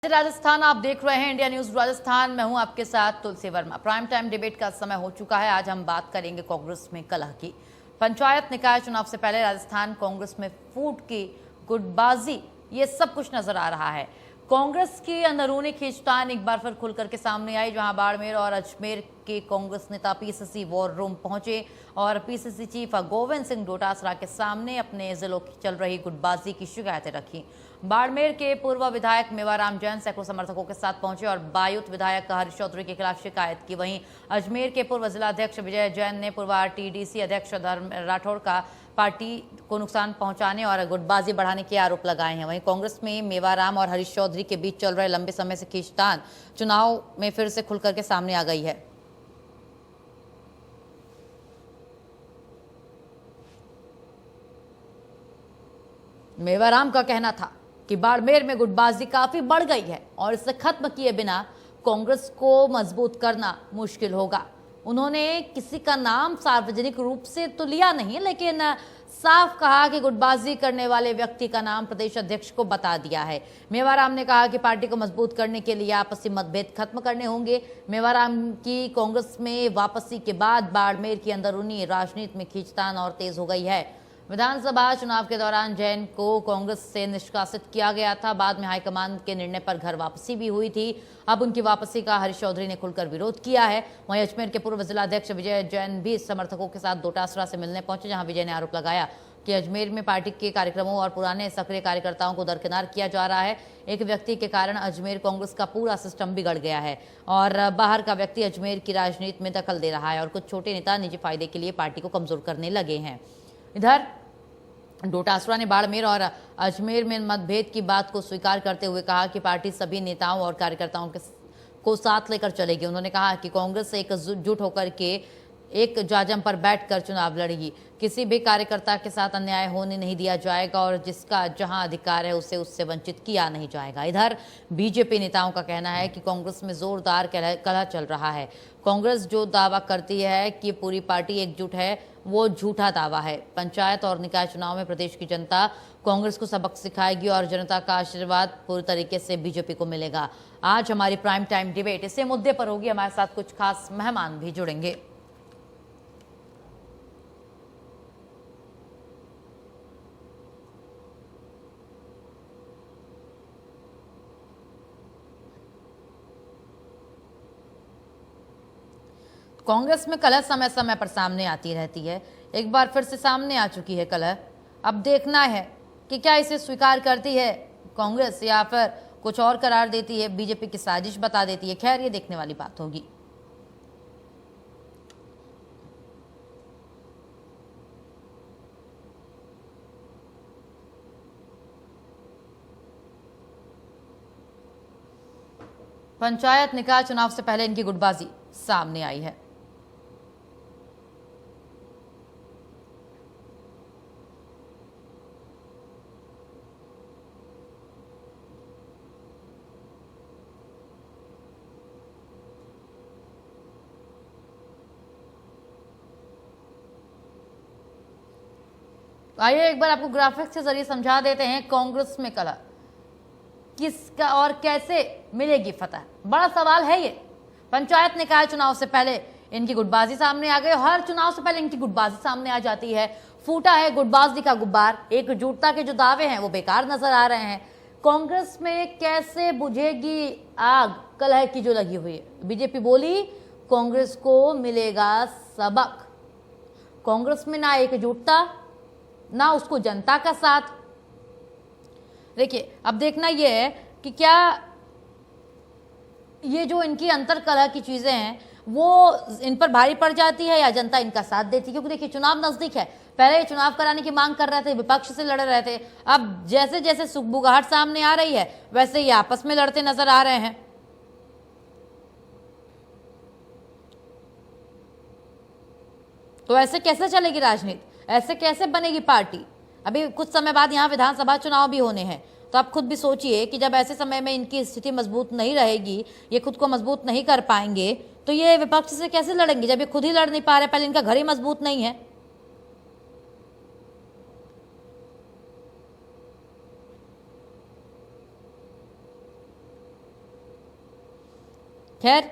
राजस्थान आप देख रहे हैं इंडिया न्यूज राजस्थान। मैं हूं आपके साथ तुलसी वर्मा। प्राइम टाइम डिबेट का समय हो चुका है। आज हम बात करेंगे कांग्रेस में कलह की। पंचायत निकाय चुनाव से पहले राजस्थान कांग्रेस में फूट की गुटबाजी, ये सब कुछ नजर आ रहा है। कांग्रेस की अंदरूनी खींचतान एक बार फिर खुलकर के सामने आई, जहां बाड़मेर और अजमेर के कांग्रेस नेता पीसीसी वॉर रूम पहुंचे और पीसीसी चीफ गोविंद सिंह डोटासरा के सामने अपने जिलों की चल रही गुटबाजी की शिकायतें रखी। बाड़मेर के पूर्व विधायक मेवाराम जैन सैकड़ों समर्थकों के साथ पहुंचे और बायुत विधायक हरीश चौधरी के खिलाफ शिकायत की। वहीं अजमेर के पूर्व जिलाध्यक्ष विजय जैन ने पूर्व आरटीडीसी अध्यक्ष धर्म राठौड़ का पार्टी को नुकसान पहुंचाने और गुटबाजी बढ़ाने के आरोप लगाए हैं। वहीं कांग्रेस में मेवाराम और हरीश चौधरी के बीच चल रहे लंबे समय से खींचतान चुनाव में फिर से खुलकर के सामने आ गई है। मेवाराम का कहना था कि बाड़मेर में गुटबाजी काफी बढ़ गई है और इसे खत्म किए बिना कांग्रेस को मजबूत करना मुश्किल होगा। उन्होंने किसी का नाम सार्वजनिक रूप से तो लिया नहीं, लेकिन साफ कहा कि गुटबाजी करने वाले व्यक्ति का नाम प्रदेश अध्यक्ष को बता दिया है। मेवाराम ने कहा कि पार्टी को मजबूत करने के लिए आपसी मतभेद खत्म करने होंगे। मेवाराम की कांग्रेस में वापसी के बाद बाड़मेर की अंदरूनी राजनीति में खींचतान और तेज हो गई है। विधानसभा चुनाव के दौरान जैन को कांग्रेस से निष्कासित किया गया था। बाद में हाईकमान के निर्णय पर घर वापसी भी हुई थी। अब उनकी वापसी का हरीश चौधरी ने खुलकर विरोध किया है। वहीं अजमेर के पूर्व जिलाध्यक्ष विजय जैन भी समर्थकों के साथ डोटासरा से मिलने पहुंचे, जहां विजय ने आरोप लगाया कि अजमेर में पार्टी के कार्यक्रमों और पुराने सक्रिय कार्यकर्ताओं को दरकिनार किया जा रहा है। एक व्यक्ति के कारण अजमेर कांग्रेस का पूरा सिस्टम बिगड़ गया है और बाहर का व्यक्ति अजमेर की राजनीति में दखल दे रहा है और कुछ छोटे नेता निजी फायदे के लिए पार्टी को कमजोर करने लगे हैं। इधर डोटासरा ने बाड़मेर और अजमेर में मतभेद की बात को स्वीकार करते हुए कहा कि पार्टी सभी नेताओं और कार्यकर्ताओं को साथ लेकर चलेगी। उन्होंने कहा कि कांग्रेस एकजुट होकर के एक जाजम पर बैठकर चुनाव लड़ेगी। किसी भी कार्यकर्ता के साथ अन्याय होने नहीं दिया जाएगा और जिसका जहां अधिकार है उसे उससे वंचित किया नहीं जाएगा। इधर बीजेपी नेताओं का कहना है कि कांग्रेस में जोरदार कलह चल रहा है। कांग्रेस जो दावा करती है कि पूरी पार्टी एकजुट है, वो झूठा दावा है। पंचायत और निकाय चुनाव में प्रदेश की जनता कांग्रेस को सबक सिखाएगी और जनता का आशीर्वाद पूरी तरीके से बीजेपी को मिलेगा। आज हमारी प्राइम टाइम डिबेट इसी मुद्दे पर होगी। हमारे साथ कुछ खास मेहमान भी जुड़ेंगे। कांग्रेस में कलह समय समय पर सामने आती रहती है। एक बार फिर से सामने आ चुकी है कलह। अब देखना है कि क्या इसे स्वीकार करती है कांग्रेस या फिर कुछ और करार देती है, बीजेपी की साजिश बता देती है। खैर, ये देखने वाली बात होगी। पंचायत निकाय चुनाव से पहले इनकी गुटबाजी सामने आई है। आइए एक बार आपको ग्राफिक्स के जरिए समझा देते हैं कांग्रेस में कलह किसका और कैसे मिलेगी फतह। बड़ा सवाल है ये। पंचायत निकाय चुनाव से पहले इनकी गुटबाजी सामने आ गई। हर चुनाव से पहले इनकी गुटबाजी सामने आ जाती है। फूटा है गुटबाजी का गुब्बार। एकजुटता के जो दावे हैं वो बेकार नजर आ रहे हैं। कांग्रेस में कैसे बुझेगी आग कलह की जो लगी हुई है। बीजेपी बोली कांग्रेस को मिलेगा सबक। कांग्रेस में ना एकजुटता, ना उसको जनता का साथ। देखिए, अब देखना यह है कि क्या ये जो इनकी अंतर कलह की चीजें हैं वो इन पर भारी पड़ जाती है या जनता इनका साथ देती है। क्योंकि देखिए, चुनाव नजदीक है। पहले चुनाव कराने की मांग कर रहे थे, विपक्ष से लड़ रहे थे। अब जैसे जैसे सुगबुगाहट सामने आ रही है वैसे ये आपस में लड़ते नजर आ रहे हैं। तो ऐसे कैसे चलेगी राजनीति, ऐसे कैसे बनेगी पार्टी। अभी कुछ समय बाद यहाँ विधानसभा चुनाव भी होने हैं। तो आप खुद भी सोचिए कि जब ऐसे समय में इनकी स्थिति मजबूत नहीं रहेगी, ये खुद को मजबूत नहीं कर पाएंगे, तो ये विपक्ष से कैसे लड़ेंगे जब ये खुद ही लड़ नहीं पा रहे। पहले इनका घर ही मजबूत नहीं है। खैर,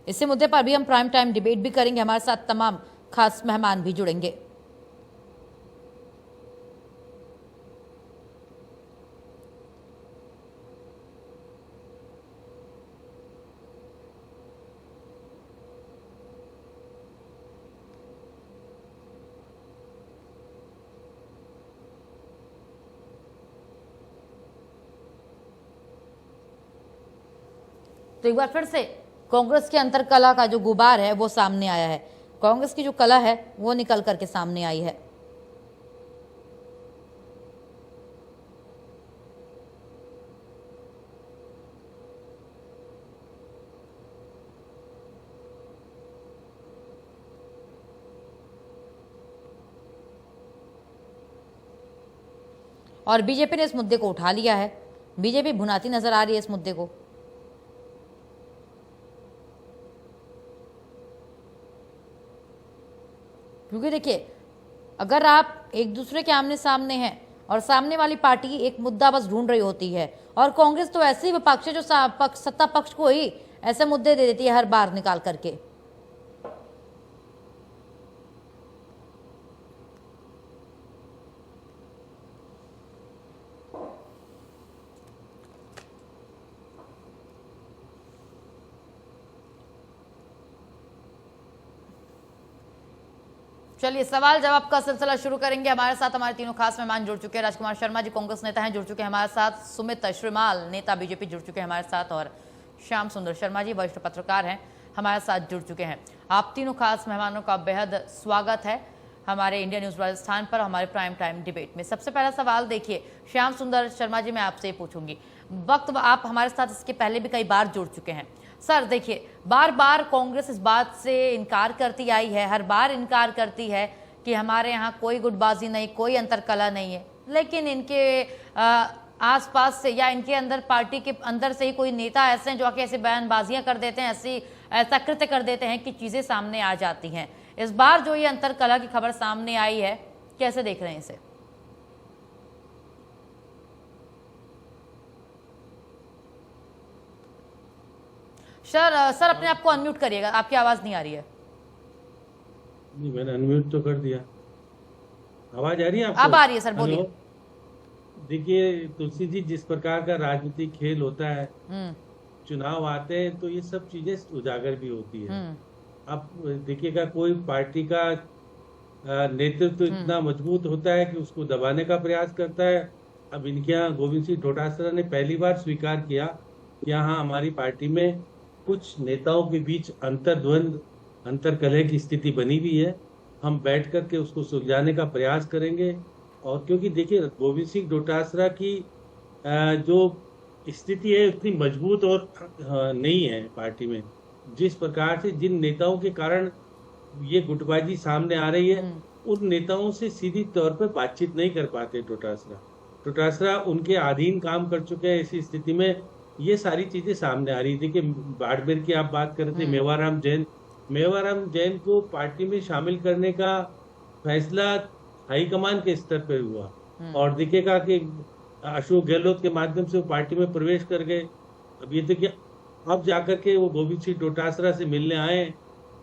इसी मुद्दे पर भी हम प्राइम टाइम डिबेट भी करेंगे। हमारे साथ तमाम खास मेहमान भी जुड़ेंगे। तो एक बार फिर से कांग्रेस की अंतरकला का जो गुबार है वो सामने आया है। कांग्रेस की जो कला है वो निकल करके सामने आई है। और बीजेपी ने इस मुद्दे को उठा लिया है। बीजेपी भुनाती नजर आ रही है इस मुद्दे को। क्योंकि देखिए, अगर आप एक दूसरे के आमने सामने हैं और सामने वाली पार्टी एक मुद्दा बस ढूंढ रही होती है, और कांग्रेस तो ऐसी विपक्ष है जो सत्ता पक्ष को ही ऐसे मुद्दे दे देती है हर बार निकाल करके। चलिए, सवाल जवाब का सिलसिला शुरू करेंगे। हमारे साथ हमारे तीनों खास मेहमान जुड़ चुके हैं। राजकुमार शर्मा जी कांग्रेस नेता हैं, जुड़ चुके हैं हमारे साथ। सुमित श्रीमाल नेता बीजेपी जुड़ चुके हैं हमारे साथ। और श्याम सुंदर शर्मा जी वरिष्ठ पत्रकार हैं, हमारे साथ जुड़ चुके हैं। आप तीनों खास मेहमानों का बेहद स्वागत है हमारे इंडिया न्यूज राजस्थान पर, हमारे प्राइम टाइम डिबेट में। सबसे पहला सवाल देखिए, श्याम सुंदर शर्मा जी मैं आपसे पूछूंगी। वक्त आप हमारे साथ इसके पहले भी कई बार जुड़ चुके हैं। सर देखिए, बार बार कांग्रेस इस बात से इनकार करती आई है, हर बार इनकार करती है कि हमारे यहाँ कोई गुटबाजी नहीं, कोई अंतरकला नहीं है। लेकिन इनके आसपास से या इनके अंदर, पार्टी के अंदर से ही कोई नेता ऐसे हैं जो आके ऐसे बयानबाजियां कर देते हैं, ऐसा कृत्य कर देते हैं कि चीजें सामने आ जाती हैं। इस बार जो ये अंतरकला की खबर सामने आई है, कैसे देख रहे हैं इसे? सर अपने आप को अनम्यूट करिएगा, आपकी आवाज नहीं आ रही है। नहीं, मैंने अनम्यूट तो कर दिया। आवाज आ रही है आपको? अब आ रही है सर, बोलिए। देखिए तुलसी जी, जिस प्रकार का राजनीतिक खेल होता है, चुनाव आते हैं तो ये सब चीजें उजागर भी होती है। अब देखिएगा, कोई पार्टी का नेतृत्व इतना मजबूत होता है कि उसको दबाने का प्रयास करता है। अब इनके यहाँ गोविंद सिंह डोटासरा ने पहली बार स्वीकार किया कि यहाँ हमारी पार्टी में कुछ नेताओं के बीच अंतर्द्वंद, अंतरकलह की स्थिति बनी हुई है, हम बैठ करके उसको सुलझाने का प्रयास करेंगे। और क्योंकि देखिए, गोविंद सिंह डोटासरा की जो स्थिति है उतनी मजबूत और नहीं है पार्टी में। जिस प्रकार से जिन नेताओं के कारण ये गुटबाजी सामने आ रही है, उन नेताओं से सीधी तौर पर बातचीत नहीं कर पाते डोटासरा उनके अधीन काम कर चुके हैं। ऐसी स्थिति में ये सारी चीजें सामने आ रही थी कि बाड़मेर की आप बात कर रहे थे, मेवाराम जैन को पार्टी में शामिल करने का फैसला हाईकमान के स्तर पर हुआ, और दिखेगा कि अशोक गहलोत के माध्यम से वो पार्टी में प्रवेश कर गए। अब ये देखिए, अब जाकर के वो गोविंद सिंह डोटासरा से मिलने आए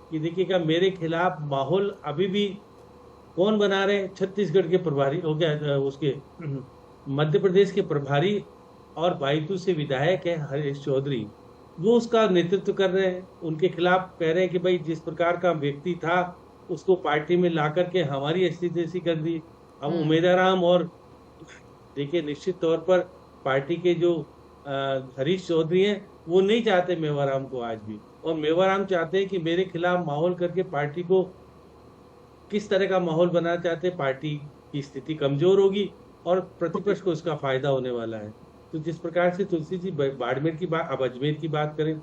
कि देखिएगा, मेरे खिलाफ माहौल अभी भी कौन बना रहे हैं? छत्तीसगढ़ के प्रभारी हो गया, उसके मध्य प्रदेश के प्रभारी और बायतू से विधायक है हरीश चौधरी, वो उसका नेतृत्व कर रहे हैं। उनके खिलाफ कह रहे हैं कि भाई जिस प्रकार का व्यक्ति था उसको पार्टी में ला करके हमारी स्थिति ऐसी कर दी। अब उमेदाराम और देखिए, निश्चित तौर पर पार्टी के जो हरीश चौधरी हैं वो नहीं चाहते मेवाराम को आज भी, और मेवाराम चाहते हैं कि मेरे खिलाफ माहौल करके पार्टी को किस तरह का माहौल बनाना चाहते हैं। पार्टी की स्थिति कमजोर होगी और प्रतिपक्ष को इसका फायदा होने वाला है। तो जिस प्रकार से तुलसी जी बाड़मेर की बात, अब अजमेर की बात करें,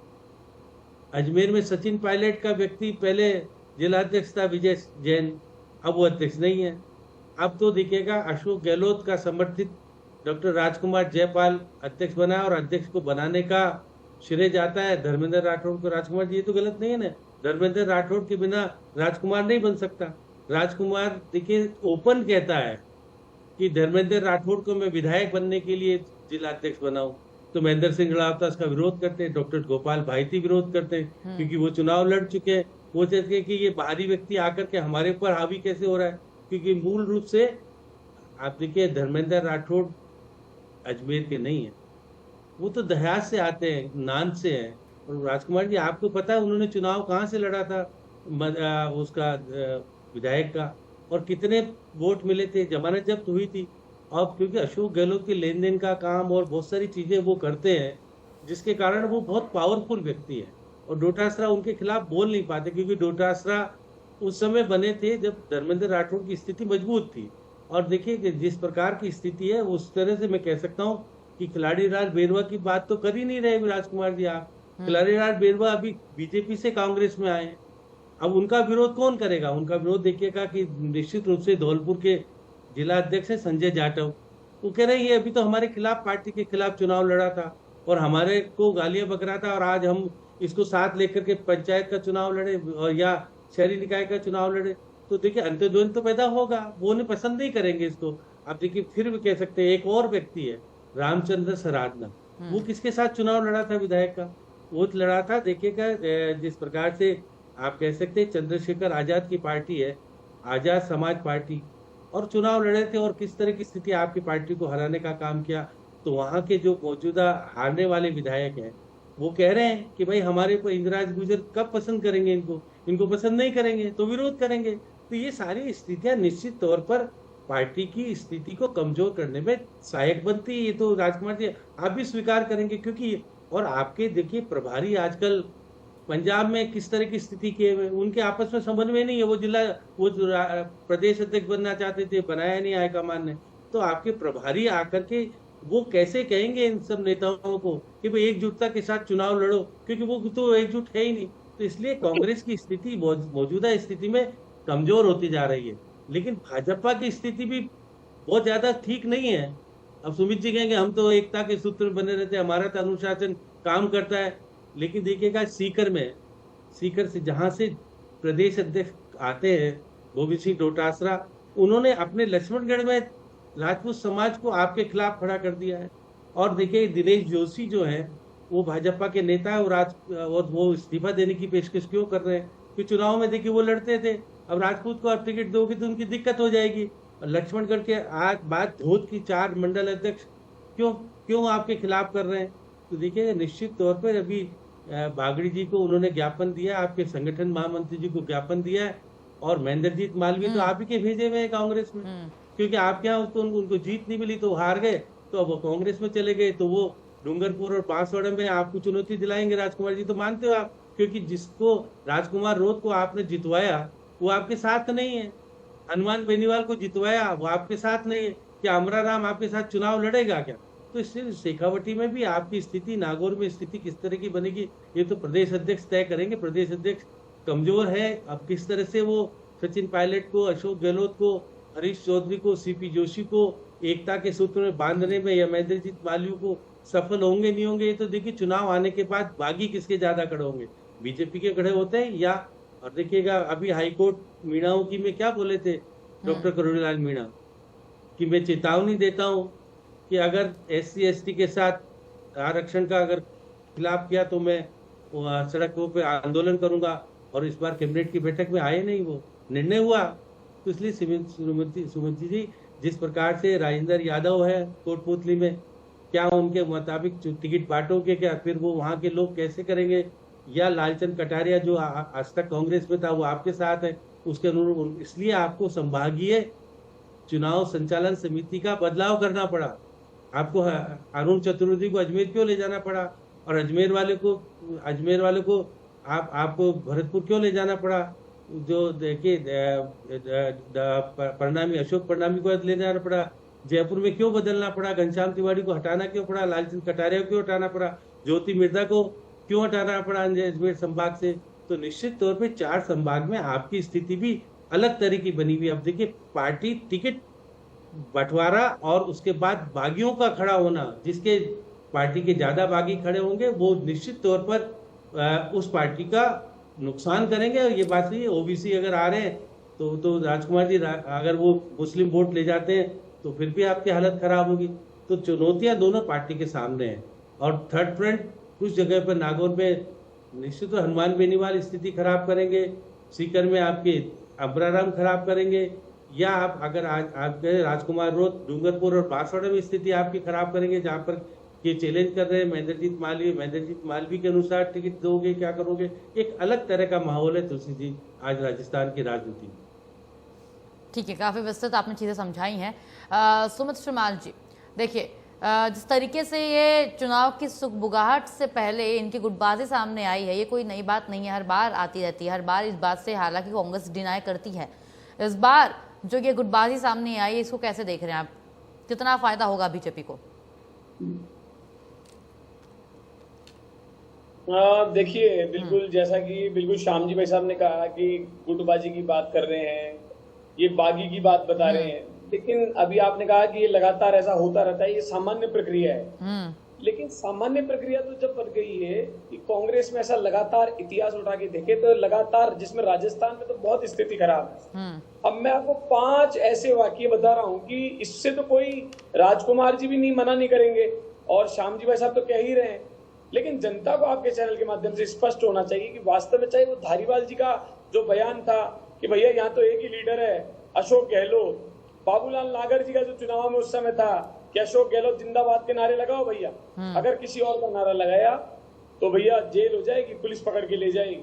अजमेर में सचिन पायलट का व्यक्ति पहले जिलाध्यक्ष था विजय जैन, अब वो अध्यक्ष नहीं है। अब तो देखिएगा, अशोक गहलोत का समर्थित डॉक्टर राजकुमार जयपाल अध्यक्ष बना, और अध्यक्ष को बनाने का श्रेय जाता है धर्मेंद्र राठौड़ को। राजकुमार जी, ये तो गलत नहीं है ना, धर्मेंद्र राठौड़ के बिना राजकुमार नहीं बन सकता। राजकुमार देखिए ओपन कहता है कि धर्मेंद्र राठौड़ को मैं विधायक बनने के लिए जिला अध्यक्ष बनाऊं, तो महेंद्र सिंह रावत उसका विरोध करते हैं, डॉक्टर गोपाल भाईती विरोध करते हैं, क्योंकि वो चुनाव लड़ चुके हैं। वो चाहते हैं कि ये बाहरी व्यक्ति आकर के हमारे ऊपर हावी कैसे हो रहा है, क्योंकि मूल रूप से आप देखिए धर्मेंद्र राठौड़ अजमेर के नहीं है, वो तो देहात से आते हैं, नान से हैं। और राजकुमार जी आपको पता है उन्होंने चुनाव कहाँ से लड़ा था, उसका विधायक का, और कितने वोट मिले थे, जमानत जब्त हुई थी। अब क्योंकि अशोक गहलोत के लेन देन का काम और बहुत सारी चीजें वो करते हैं, जिसके कारण वो बहुत पावरफुल व्यक्ति है, और डोटासरा उनके खिलाफ बोल नहीं पाते, क्योंकि डोटासरा उस समय बने थे जब धर्मेंद्र राठौड़ की स्थिति मजबूत थी। और देखिए कि जिस प्रकार की स्थिति है उस तरह से मैं कह सकता हूँ कि खिलाड़ी राज बेरवा की बात तो कर ही नहीं रहे राजकुमार जी आप। खिलाड़ी राज बेरवा अभी बीजेपी से कांग्रेस में आए, अब उनका विरोध कौन करेगा? उनका विरोध देखिएगा कि निश्चित रूप से धौलपुर के जिला अध्यक्ष है संजय जाटव, वो कह रहे हैं ये अभी तो हमारे खिलाफ, पार्टी के खिलाफ चुनाव लड़ा था और हमारे को गालियां बक रहा था, और आज हम इसको साथ लेकर के पंचायत का चुनाव लड़े और या शहरी निकाय का चुनाव लड़े, तो देखिए अंतर्द्वंद तो पैदा होगा, वो उन्हें पसंद नहीं करेंगे इसको। आप देखिए फिर भी कह सकते हैं एक और व्यक्ति है रामचंद्र सरादना, वो किसके साथ चुनाव लड़ा था विधायक का? वो लड़ा था देखिएगा जिस प्रकार से आप कह सकते हैं चंद्रशेखर आजाद की पार्टी है, आजाद समाज पार्टी, और चुनाव लड़े थे और किस तरह की स्थिति आपकी पार्टी को हराने का काम किया। तो वहां के जो मौजूदा हारने वाले विधायक हैं वो कह रहे हैं कि भाई हमारे को इंदिराज गुर्जर कब पसंद करेंगे, इनको पसंद नहीं करेंगे तो विरोध करेंगे। तो ये सारी स्थितियां निश्चित तौर पर पार्टी की स्थिति को कमजोर करने में सहायक बनती है। ये तो राजकुमार जी आप भी स्वीकार करेंगे, क्योंकि और आपके देखिए प्रभारी आजकल पंजाब में किस तरह की स्थिति के उनके आपस में समन्वय नहीं है। वो प्रदेश अध्यक्ष बनना चाहते थे, बनाया नहीं हाईकमान ने, तो आपके प्रभारी आकर के वो कैसे कहेंगे इन सब नेताओं को कि भाई एकजुटता के साथ चुनाव लड़ो, क्योंकि वो तो एकजुट है ही नहीं। तो इसलिए कांग्रेस की स्थिति मौजूदा स्थिति में कमजोर होती जा रही है, लेकिन भाजपा की स्थिति भी बहुत ज्यादा ठीक नहीं है। अब सुमित जी कहेंगे हम तो एकता के सूत्र में बने रहते हैं, हमारा तो अनुशासन काम करता है, लेकिन देखिएगा सीकर से जहां से प्रदेश अध्यक्ष आते हैं गोविंद सिंह डोटासरा, उन्होंने अपने लक्ष्मणगढ़ में राजपूत समाज को आपके खिलाफ खड़ा कर दिया है। और देखिए दिनेश जोशी जो है वो भाजपा के नेता है, और वो इस्तीफा देने की पेशकश क्यों कर रहे हैं? कि चुनाव में देखिए वो लड़ते थे, अब राजपूत को आप टिकट दोगे तो उनकी दिक्कत हो जाएगी। और लक्ष्मणगढ़ के आज बात धोत की 4 मंडल अध्यक्ष क्यों आपके खिलाफ कर रहे हैं? तो देखिए निश्चित तौर पर अभी बागड़ी जी को उन्होंने ज्ञापन दिया, आपके संगठन महामंत्री जी को ज्ञापन दिया है, और महेंद्रजीत मालवीय तो आप ही के भेजे हुए हैं कांग्रेस में, क्योंकि आपके यहाँ उनको जीत नहीं मिली तो हार गए, तो अब वो कांग्रेस में चले गए, तो वो डूंगरपुर और बांसवाड़ा में आपको चुनौती दिलाएंगे राजकुमार जी, तो मानते हो आप? क्योंकि जिसको राजकुमार रोत को आपने जितवाया वो आपके साथ नहीं है, हनुमान बेनीवाल को जितवाया वो आपके साथ नहीं है, क्या अमरा राम आपके साथ चुनाव लड़ेगा क्या? तो इससे शेखावटी में भी आपकी स्थिति, नागौर में स्थिति किस तरह की बनेगी ये तो प्रदेश अध्यक्ष तय करेंगे। प्रदेश अध्यक्ष कमजोर है, अब किस तरह से वो सचिन पायलट को, अशोक गहलोत को, हरीश चौधरी को, सीपी जोशी को एकता के सूत्र में बांधने में, या महेंद्रजीत मालवीय को सफल होंगे नहीं होंगे, ये तो देखिए चुनाव आने के बाद बागी किसके ज्यादा खड़े होंगे, बीजेपी के खड़े होते हैं या। और देखिएगा अभी हाईकोर्ट मीणाओं की में क्या बोले थे डॉक्टर करुणीलाल मीणा, कि मैं चेतावनी देता हूं कि अगर SC/ST के साथ आरक्षण का अगर खिलाफ किया तो मैं सड़कों पे आंदोलन करूंगा। और इस बार कैबिनेट की बैठक में आए नहीं, वो निर्णय हुआ। तो इसलिए सुमंती जी जिस प्रकार से राजेंद्र यादव है कोटपुतली में, क्या उनके मुताबिक टिकट बांटोगे क्या? फिर वो वहां के लोग कैसे करेंगे? या लालचंद कटारिया जो आज तक कांग्रेस में था वो आपके साथ है, उसके अनुरूप इसलिए आपको संभागीय चुनाव संचालन समिति का बदलाव करना पड़ा। आपको अरुण चतुर्वेदी को अजमेर क्यों ले जाना पड़ा, और अजमेर वाले को आपको भरतपुर क्यों ले जाना पड़ा? जो देखिए परनामी अशोक परनामी को ले जाना पड़ा, जयपुर में क्यों बदलना पड़ा? घनश्याम तिवारी को हटाना क्यों पड़ा? लालचंद कटारिया को क्यों हटाना पड़ा? ज्योति मिर्जा को क्यों हटाना पड़ा अजमेर संभाग से? तो निश्चित तौर पे 4 संभाग में आपकी स्थिति भी अलग तरह की बनी हुई। अब देखिए पार्टी टिकट बंटवारा और उसके बाद बागियों का खड़ा होना, जिसके पार्टी के ज्यादा बागी खड़े होंगे वो निश्चित तौर पर उस पार्टी का नुकसान करेंगे। और ये बात सही है, ओबीसी अगर आ रहे हैं तो राजकुमार जी अगर वो मुस्लिम वोट ले जाते हैं तो फिर भी आपकी हालत खराब होगी। तो चुनौतियां दोनों पार्टी के सामने हैं, और थर्ड फ्रंट कुछ जगह पर नागौर में निश्चित तो हनुमान बेनीवाल स्थिति खराब करेंगे, सीकर में आपके अब्राराम खराब करेंगे, या आप अगर आपके राजकुमार रोड, डूंगरपुर और बांसवाड़ा में स्थिति आपकी खराब करेंगे, जहां पर ये चैलेंज कर रहे हैं महेंद्रजीत मालवी के अनुसार टिकट दोगे, क्या करोगे? एक अलग तरह का माहौल है तुलसी जी आज राजस्थान की राजनीति में। ठीक है, काफी विस्तृत आपने चीजें समझाई हैं। सुमित श्रीमाल जी, देखिए जिस तरीके से ये चुनाव की सुगबुगाहट से पहले इनकी गुटबाजी सामने आई है, ये कोई नई बात नहीं है, हर बार आती रहती है, हर बार इस बात से हालांकि कांग्रेस डिनाई करती है। इस बार जो ये गुटबाजी सामने आई है, इसको कैसे देख रहे हैं आप? कितना फायदा होगा बीजेपी को? देखिए, बिल्कुल जैसा कि बिल्कुल श्याम जी भाई साहब ने कहा कि गुटबाजी की बात कर रहे हैं, ये बागी की बात बता रहे हैं, लेकिन अभी आपने कहा कि ये लगातार ऐसा होता रहता है, ये सामान्य प्रक्रिया है। लेकिन सामान्य प्रक्रिया तो जब बन गई है कि कांग्रेस में ऐसा लगातार इतिहास उठा के देखे तो लगातार, जिसमें राजस्थान में तो बहुत स्थिति खराब है। अब मैं आपको 5 ऐसे वाक्य बता रहा हूं कि इससे तो कोई राजकुमार जी भी नहीं मना नहीं करेंगे और श्याम जी भाई साहब तो कह ही रहे हैं, लेकिन जनता को आपके चैनल के माध्यम से स्पष्ट होना चाहिए कि वास्तव में चाहे वो धारीवाल जी का जो बयान था कि भैया यहाँ तो एक ही लीडर है अशोक गहलोत, बाबूलाल नागर जी का जो चुनाव में उस समय था कि अशोक गहलोत जिंदाबाद के नारे लगाओ भैया, अगर किसी और का नारा लगाया तो भैया जेल हो जाएगी, पुलिस पकड़ के ले जाएगी।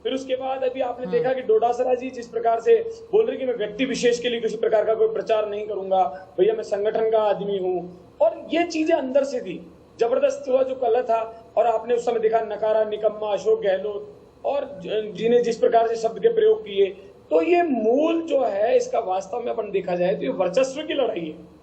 फिर उसके बाद अभी आपने देखा कि डोडासरा जी जिस प्रकार से बोल रहे कि मैं व्यक्ति विशेष के लिए किसी प्रकार का कोई प्रचार नहीं करूंगा, भैया मैं संगठन का आदमी हूं, और ये चीजें अंदर से थी, जबरदस्त हुआ जो कल था। और आपने उस समय देखा नकारा, निकम्मा, अशोक गहलोत और जिन्हें जिस प्रकार से शब्द के प्रयोग किए, तो ये मूल जो है इसका वास्तव में अपन देखा जाए तो ये वर्चस्व की लड़ाई है।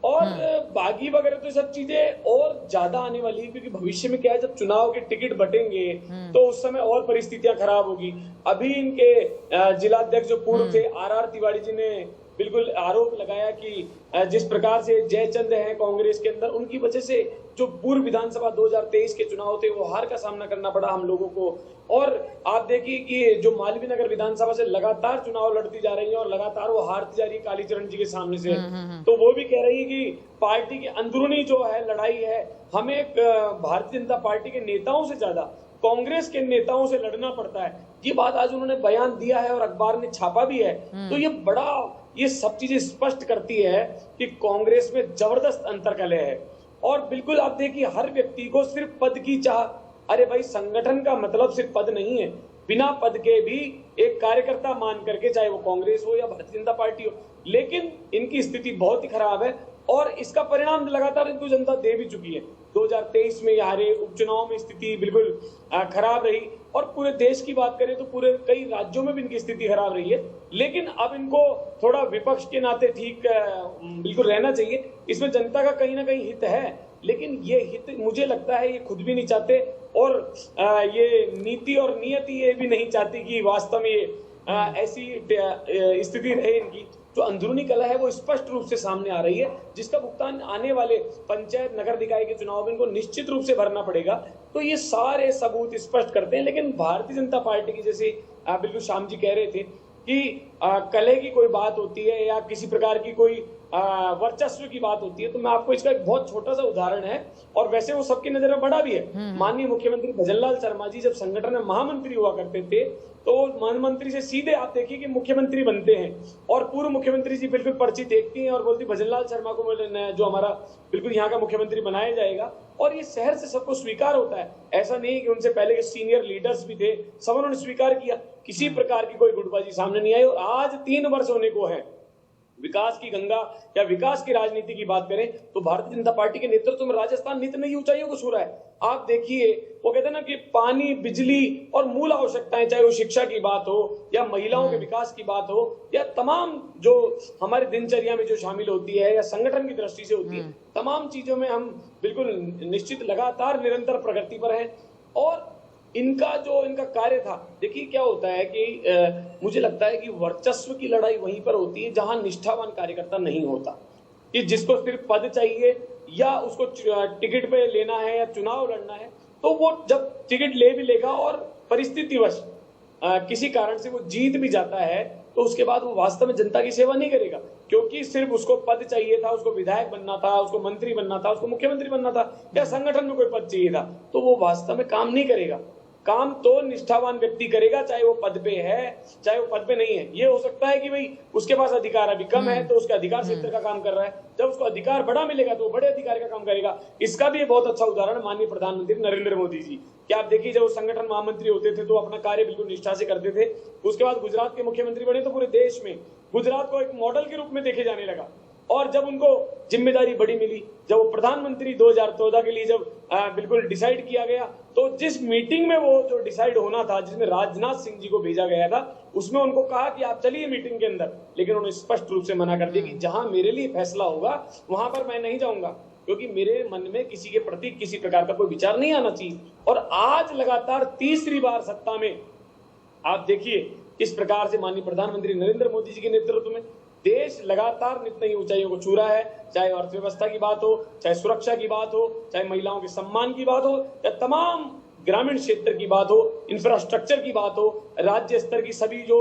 और बागी वगैरह तो सब चीजें और ज्यादा आने वाली है, क्योंकि भविष्य में क्या है, जब चुनाव के टिकट बटेंगे तो उस समय और परिस्थितियां खराब होगी। अभी इनके जिलाध्यक्ष जो पूर्व थे RR तिवारी जी ने बिल्कुल आरोप लगाया कि जिस प्रकार से जयचंद हैं कांग्रेस के अंदर, उनकी वजह से जो पूर्व विधानसभा 2023 के चुनाव थे वो हार का सामना करना पड़ा हम लोगों को। और आप देखिए कि जो मालवीय नगर विधानसभा से लगातार चुनाव लड़ती जा रही है और लगातार वो हारती जा रही है कालीचरण जी के सामने से, तो वो भी कह रही है कि पार्टी की अंदरूनी जो है लड़ाई है, हमें भारतीय जनता पार्टी के नेताओं से ज्यादा कांग्रेस के नेताओं से लड़ना पड़ता है। ये बात आज उन्होंने बयान दिया है और अखबार ने छापा भी है, तो ये सब चीजें स्पष्ट करती है कि कांग्रेस में जबरदस्त अंतर्कलह है। और बिल्कुल आप देखिए हर व्यक्ति को सिर्फ पद की चाह, अरे भाई संगठन का मतलब सिर्फ पद नहीं है, बिना पद के भी एक कार्यकर्ता मान करके, चाहे वो कांग्रेस हो या भारतीय जनता पार्टी हो, लेकिन इनकी स्थिति बहुत ही खराब है और इसका परिणाम लगातार इनको जनता दे भी चुकी है। 2023 में हारे, उपचुनाव में स्थिति बिल्कुल खराब रही, और पूरे देश की बात करें तो पूरे कई राज्यों में भी इनकी स्थिति खराब रही है। लेकिन अब इनको थोड़ा विपक्ष के नाते ठीक बिल्कुल रहना चाहिए, इसमें जनता का कहीं ना कहीं हित है, लेकिन ये हित मुझे लगता है ये खुद भी नहीं चाहते और ये नीति और नियति ये भी नहीं चाहती कि वास्तव में ऐसी स्थिति रहे इनकी। जो अंदरूनी कला है वो स्पष्ट रूप से सामने आ रही है, जिसका भुगतान आने वाले पंचायत नगर निकाय के चुनाव में इनको निश्चित रूप से भरना पड़ेगा। तो ये सारे सबूत स्पष्ट करते हैं। लेकिन भारतीय जनता पार्टी की, जैसे बिल्कुल श्याम जी कह रहे थे कि कलह की कोई बात होती है या किसी प्रकार की कोई वर्चस्व की बात होती है, तो मैं आपको इसका एक बहुत छोटा सा उदाहरण है, और वैसे वो सबकी नजर में बड़ा भी है। माननीय मुख्यमंत्री भजनलाल शर्मा जी जब संगठन में महामंत्री हुआ करते थे, तो महामंत्री से सीधे आप देखिए कि मुख्यमंत्री बनते हैं, और पूर्व मुख्यमंत्री जी बिल्कुल पर्ची देखती हैं और बोलती भजनलाल शर्मा को जो हमारा बिल्कुल यहाँ का मुख्यमंत्री बनाया जाएगा। और ये शहर से सबको स्वीकार होता है, ऐसा नहीं कि उनसे पहले के सीनियर लीडर्स भी थे, सब उन्होंने स्वीकार किया, किसी प्रकार की कोई गुटबाजी सामने नहीं आई। और आज 3 वर्ष होने को है, विकास की गंगा या विकास की राजनीति की बात करें तो भारतीय जनता पार्टी के नेतृत्व में राजस्थान नित नई ऊंचाइयों को छू रहा है। आप देखिए, वो कहते हैं ना कि पानी, बिजली और मूल आवश्यकताएं, चाहे वो शिक्षा की बात हो या महिलाओं के विकास की बात हो या तमाम जो हमारे दिनचर्या में जो शामिल होती है या संगठन की दृष्टि से होती है, तमाम चीजों में हम बिल्कुल निश्चित लगातार निरंतर प्रगति पर हैं। और इनका कार्य था, देखिए क्या होता है कि मुझे लगता है कि वर्चस्व की लड़ाई वहीं पर होती है जहां निष्ठावान कार्यकर्ता नहीं होता, कि जिसको सिर्फ पद चाहिए या उसको टिकट पे लेना है या चुनाव लड़ना है, तो वो जब टिकट ले भी लेगा और परिस्थितिवश किसी कारण से वो जीत भी जाता है, तो उसके बाद वो वास्तव में जनता की सेवा नहीं करेगा, क्योंकि सिर्फ उसको पद चाहिए था, उसको विधायक बनना था, उसको मंत्री बनना था, उसको मुख्यमंत्री बनना था, या संगठन में कोई पद चाहिए था, तो वो वास्तव में काम नहीं करेगा। काम तो निष्ठावान व्यक्ति करेगा, चाहे वो पद पे है चाहे वो पद पे नहीं है। ये हो सकता है कि भाई उसके पास अधिकार अभी कम है तो उसके अधिकार क्षेत्र का काम कर रहा है, जब उसको अधिकार बड़ा मिलेगा तो वो बड़े अधिकार का काम करेगा। इसका भी बहुत अच्छा उदाहरण माननीय प्रधानमंत्री नरेंद्र मोदी जी। क्या आप देखिए, जब वो संगठन महामंत्री होते थे तो अपना कार्य बिल्कुल निष्ठा से करते थे। उसके बाद गुजरात के मुख्यमंत्री बने तो पूरे देश में गुजरात को एक मॉडल के रूप में देखे जाने लगा। और जब उनको जिम्मेदारी बड़ी मिली, जब वो प्रधानमंत्री 2014 के लिए जब बिल्कुल डिसाइड किया गया, तो जिस मीटिंग में वो जो डिसाइड होना था, जिसमें राजनाथ सिंह जी को भेजा गया था, उसमें उनको कहा कि आप चलिए मीटिंग के अंदर, लेकिन उन्होंने स्पष्ट रूप से मना कर दिया कि जहां मेरे लिए फैसला होगा वहां पर मैं नहीं जाऊंगा, क्योंकि मेरे मन में किसी के प्रति किसी प्रकार का कोई विचार नहीं आना चाहिए। और आज लगातार तीसरी बार सत्ता में आप देखिए किस प्रकार से माननीय प्रधानमंत्री नरेंद्र मोदी जी के नेतृत्व में देश लगातार नित नई ऊंचाइयों को छू रहा है। चाहे अर्थव्यवस्था की बात हो, चाहे सुरक्षा की बात हो, चाहे महिलाओं के सम्मान की बात हो, या तमाम ग्रामीण क्षेत्र की बात हो, इंफ्रास्ट्रक्चर की बात हो, राज्य स्तर की सभी जो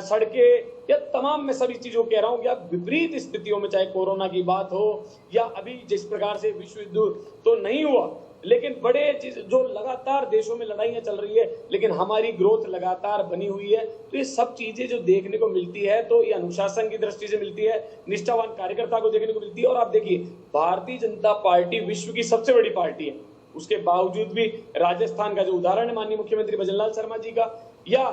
सड़कें, या तमाम मैं सभी चीजों कह रहा हूं कि आप विपरीत स्थितियों में, चाहे कोरोना की बात हो या अभी जिस प्रकार से विश्व युद्ध तो नहीं हुआ, लेकिन बड़े चीज जो लगातार देशों में लड़ाइयां चल रही है, लेकिन हमारी ग्रोथ लगातार बनी हुई है। तो ये सब चीजें जो देखने को मिलती है, तो ये अनुशासन की दृष्टि से मिलती है, निष्ठावान कार्यकर्ता को देखने को मिलती है। और आप देखिए, भारतीय जनता पार्टी विश्व की सबसे बड़ी पार्टी है, उसके बावजूद भी राजस्थान का जो उदाहरण है माननीय मुख्यमंत्री भजनलाल शर्मा जी का या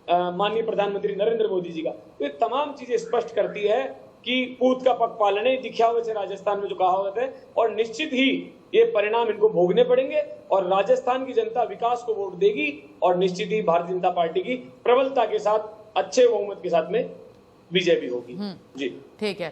माननीय प्रधानमंत्री नरेंद्र मोदी जी का, तो ये तमाम चीजें स्पष्ट करती है कि पूत का पग पालने दिखावे से राजस्थान में जो कहावत है, और निश्चित ही ये परिणाम इनको भोगने पड़ेंगे और राजस्थान की जनता विकास को वोट देगी और निश्चित ही भारतीय जनता पार्टी की प्रबलता के साथ अच्छे बहुमत के साथ में विजय भी होगी। जी ठीक है।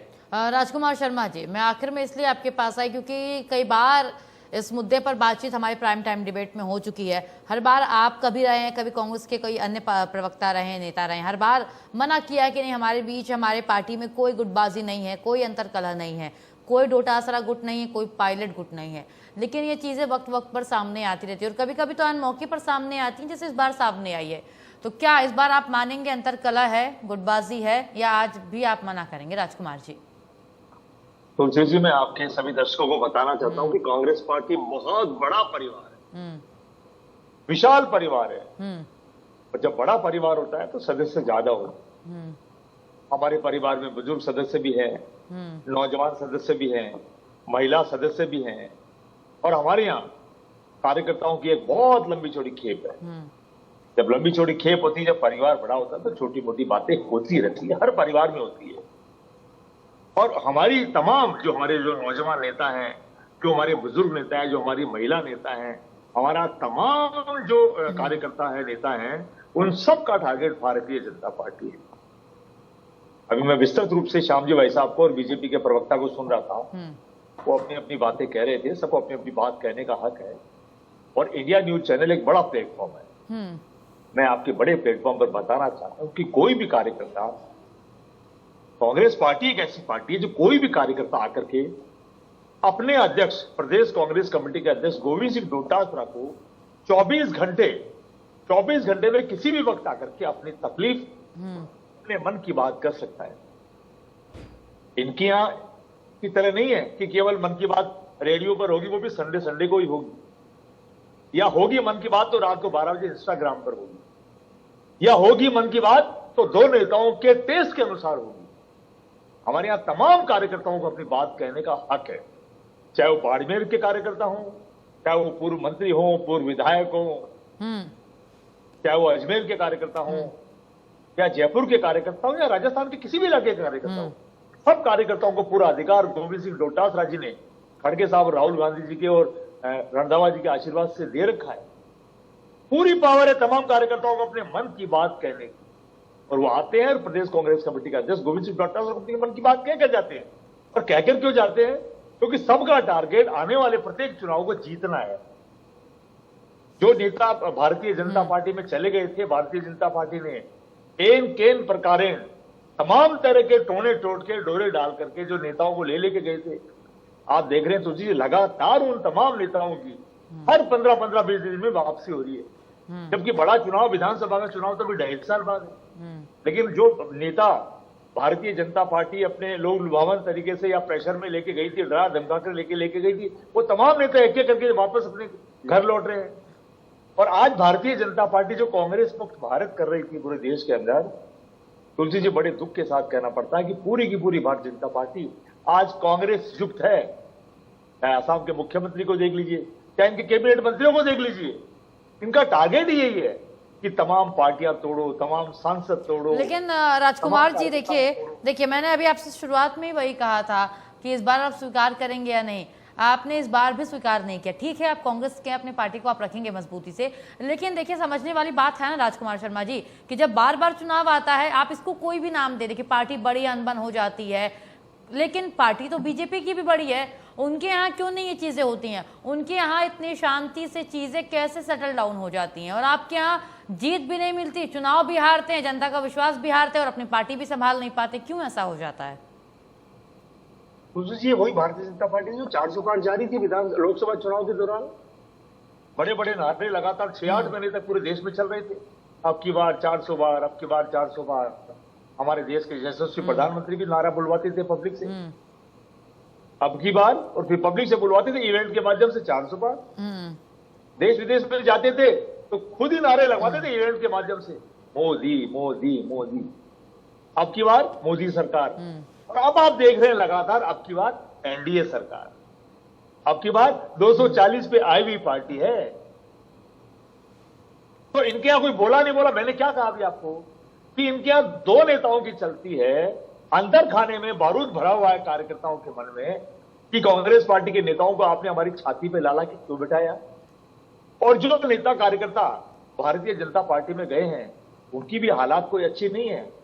राजकुमार शर्मा जी, मैं आखिर में इसलिए आपके पास आई क्योंकि कई बार इस मुद्दे पर बातचीत हमारे प्राइम टाइम डिबेट में हो चुकी है। हर बार आप कभी रहे हैं, कभी कांग्रेस के कोई अन्य प्रवक्ता रहे हैं, नेता रहे हैं, हर बार मना किया है कि नहीं, हमारे बीच, हमारे पार्टी में कोई गुटबाजी नहीं है, कोई अंतर कलह नहीं है, कोई डोटासरा गुट नहीं है, कोई पायलट गुट नहीं है। लेकिन ये चीज़ें वक्त वक्त पर सामने आती रहती है और कभी कभी तो अन मौके पर सामने आती हैं, जैसे इस बार सामने आई है। तो क्या इस बार आप मानेंगे अंतर कलह है, गुटबाजी है, या आज भी आप मना करेंगे? राजकुमार जी। तुलसी जी, मैं आपके सभी दर्शकों को बताना चाहता हूं कि कांग्रेस पार्टी बहुत बड़ा परिवार है, विशाल परिवार है। और जब बड़ा परिवार होता है तो सदस्य ज्यादा होते हैं। हमारे परिवार में बुजुर्ग सदस्य भी हैं, नौजवान सदस्य भी हैं, महिला सदस्य भी हैं, और हमारे यहाँ कार्यकर्ताओं की एक बहुत लंबी चौड़ी खेप है। जब लंबी चौड़ी खेप होती है, जब परिवार बड़ा होता है, तो छोटी मोटी बातें होती रहती है, हर परिवार में होती है। और हमारी तमाम जो हमारे जो नौजवान नेता हैं, जो हमारे बुजुर्ग नेता हैं, जो हमारी महिला नेता हैं, हमारा तमाम जो कार्यकर्ता है, नेता हैं, उन सब का टारगेट भारतीय जनता पार्टी है। अभी मैं विस्तृत रूप से श्याम जी भाई साहब को और बीजेपी के प्रवक्ता को सुन रहा था, वो अपनी अपनी बातें कह रहे थे। सबको अपनी अपनी बात कहने का हक है, और इंडिया न्यूज चैनल एक बड़ा प्लेटफॉर्म है। मैं आपके बड़े प्लेटफॉर्म पर बताना चाहता हूं कि कोई भी कार्यकर्ता, कांग्रेस पार्टी एक ऐसी पार्टी है जो कोई भी कार्यकर्ता आकर के अपने अध्यक्ष, प्रदेश कांग्रेस कमेटी के अध्यक्ष गोविंद सिंह डोटासरा को 24 घंटे में किसी भी वक्त आकर के अपनी तकलीफ, अपने मन की बात कर सकता है। इनकी यहां की तरह नहीं है कि केवल मन की बात रेडियो पर होगी, वो भी संडे को ही होगी, या होगी मन की बात तो रात को 12 बजे इंस्टाग्राम पर होगी, या होगी मन की बात तो दो नेताओं के टेस्ट के अनुसार होगी। हमारे यहां तमाम कार्यकर्ताओं को अपनी बात कहने का हक है, चाहे वो बाड़मेर के कार्यकर्ता हो, चाहे वो पूर्व मंत्री हो, पूर्व विधायक हो, चाहे वो अजमेर के कार्यकर्ता हो, या जयपुर के कार्यकर्ता हो, या राजस्थान के किसी भी इलाके के कार्यकर्ता हो। सब कार्यकर्ताओं को पूरा अधिकार गोविंद सिंह डोटासरा जी ने खड़गे साहब, राहुल गांधी जी के और रंधावा जी के आशीर्वाद से दे रखा है। पूरी पावर है तमाम कार्यकर्ताओं को अपने मन की बात कहने की, और वो आते हैं प्रदेश कांग्रेस कमेटी का अध्यक्ष गोविंद सिंह डोटासरा अपने मन की बात कह जाते हैं। और कहकर क्यों जाते हैं? क्योंकि सबका टारगेट आने वाले प्रत्येक चुनाव को जीतना है। जो नेता भारतीय जनता पार्टी में चले गए थे, भारतीय जनता पार्टी ने एन केन प्रकारेण तमाम तरह के टोने टोट के डोरे डाल करके जो नेताओं को ले लेके गए थे, आप देख रहे हैं तो जी लगातार उन तमाम नेताओं की हर 15-20 दिन में वापसी हो रही है। जबकि बड़ा चुनाव विधानसभा का चुनाव तो भी 2.5 साल बाद है। लेकिन जो नेता भारतीय जनता पार्टी अपने लोग लुभावन तरीके से या प्रेशर में लेके गई थी, डरा धमका कर लेके गई थी, वो तमाम नेता एक एक करके वापस अपने घर लौट रहे हैं। और आज भारतीय जनता पार्टी जो कांग्रेस मुक्त भारत कर रही थी पूरे देश के अंदर, तुलसी जी बड़े दुख के साथ कहना पड़ता है कि पूरी की पूरी भारतीय जनता पार्टी आज कांग्रेस युक्त है। चाहे असम के मुख्यमंत्री को देख लीजिए, चाहे इनके कैबिनेट मंत्रियों को देख लीजिए, इनका टारगेट ही यही है कि तमाम पार्टियां तोड़ो, तमाम सांसद तोड़ो। लेकिन राजकुमार जी देखिए मैंने अभी आपसे शुरुआत में ही वही कहा था कि इस बार आप स्वीकार करेंगे या नहीं। आपने इस बार भी स्वीकार नहीं किया। ठीक है, आप कांग्रेस के अपने पार्टी को आप रखेंगे मजबूती से, लेकिन देखिए समझने वाली बात है ना राजकुमार शर्मा जी कि जब बार बार चुनाव आता है, आप इसको कोई भी नाम दे, देखिए पार्टी बड़ी अनबन हो जाती है, लेकिन पार्टी तो बीजेपी की भी बड़ी है। उनके यहाँ क्यों नहीं ये चीजें होती हैं? उनके यहाँ इतनी शांति से चीजें कैसे सेटल डाउन हो जाती हैं? और आपके यहाँ जीत भी नहीं मिलती, चुनाव भी हारते हैं, जनता का विश्वास भी हारते हैं और अपनी पार्टी भी संभाल नहीं पाते। क्यों ऐसा हो जाता है? जी वही भारतीय जनता पार्टी जो 400 पार जारी थी लोकसभा चुनाव के दौरान, बड़े बड़े नारे लगातार 6-8 महीने तक पूरे देश में चल रहे थे। अब की बार 400 बार, अब की बार 400 बार। हमारे देश के यशस्वी प्रधानमंत्री भी नारा बुलवाते थे पब्लिक से, अब की बार, और फिर पब्लिक से बुलवाते थे इवेंट के माध्यम से 400 बार। देश विदेश में जाते थे तो खुद ही नारे लगवाते थे इवेंट के माध्यम से, मोदी मोदी मोदी। अब की बार मोदी सरकार, और अब आप देख रहे हैं लगातार अब की बार एनडीए सरकार, अब की बार 240 पे आई हुई पार्टी है। तो इनके यहां कोई बोला नहीं बोला, मैंने क्या कहा अभी आपको कि इनके यहां 2 नेताओं की चलती है, अंदर खाने में बारूद भरा हुआ है कार्यकर्ताओं के मन में कि कांग्रेस पार्टी के नेताओं को आपने हमारी छाती पे लाला के क्यों बिठाया। और जो नेता कार्यकर्ता भारतीय जनता पार्टी में गए हैं उनकी भी हालात कोई अच्छी नहीं है।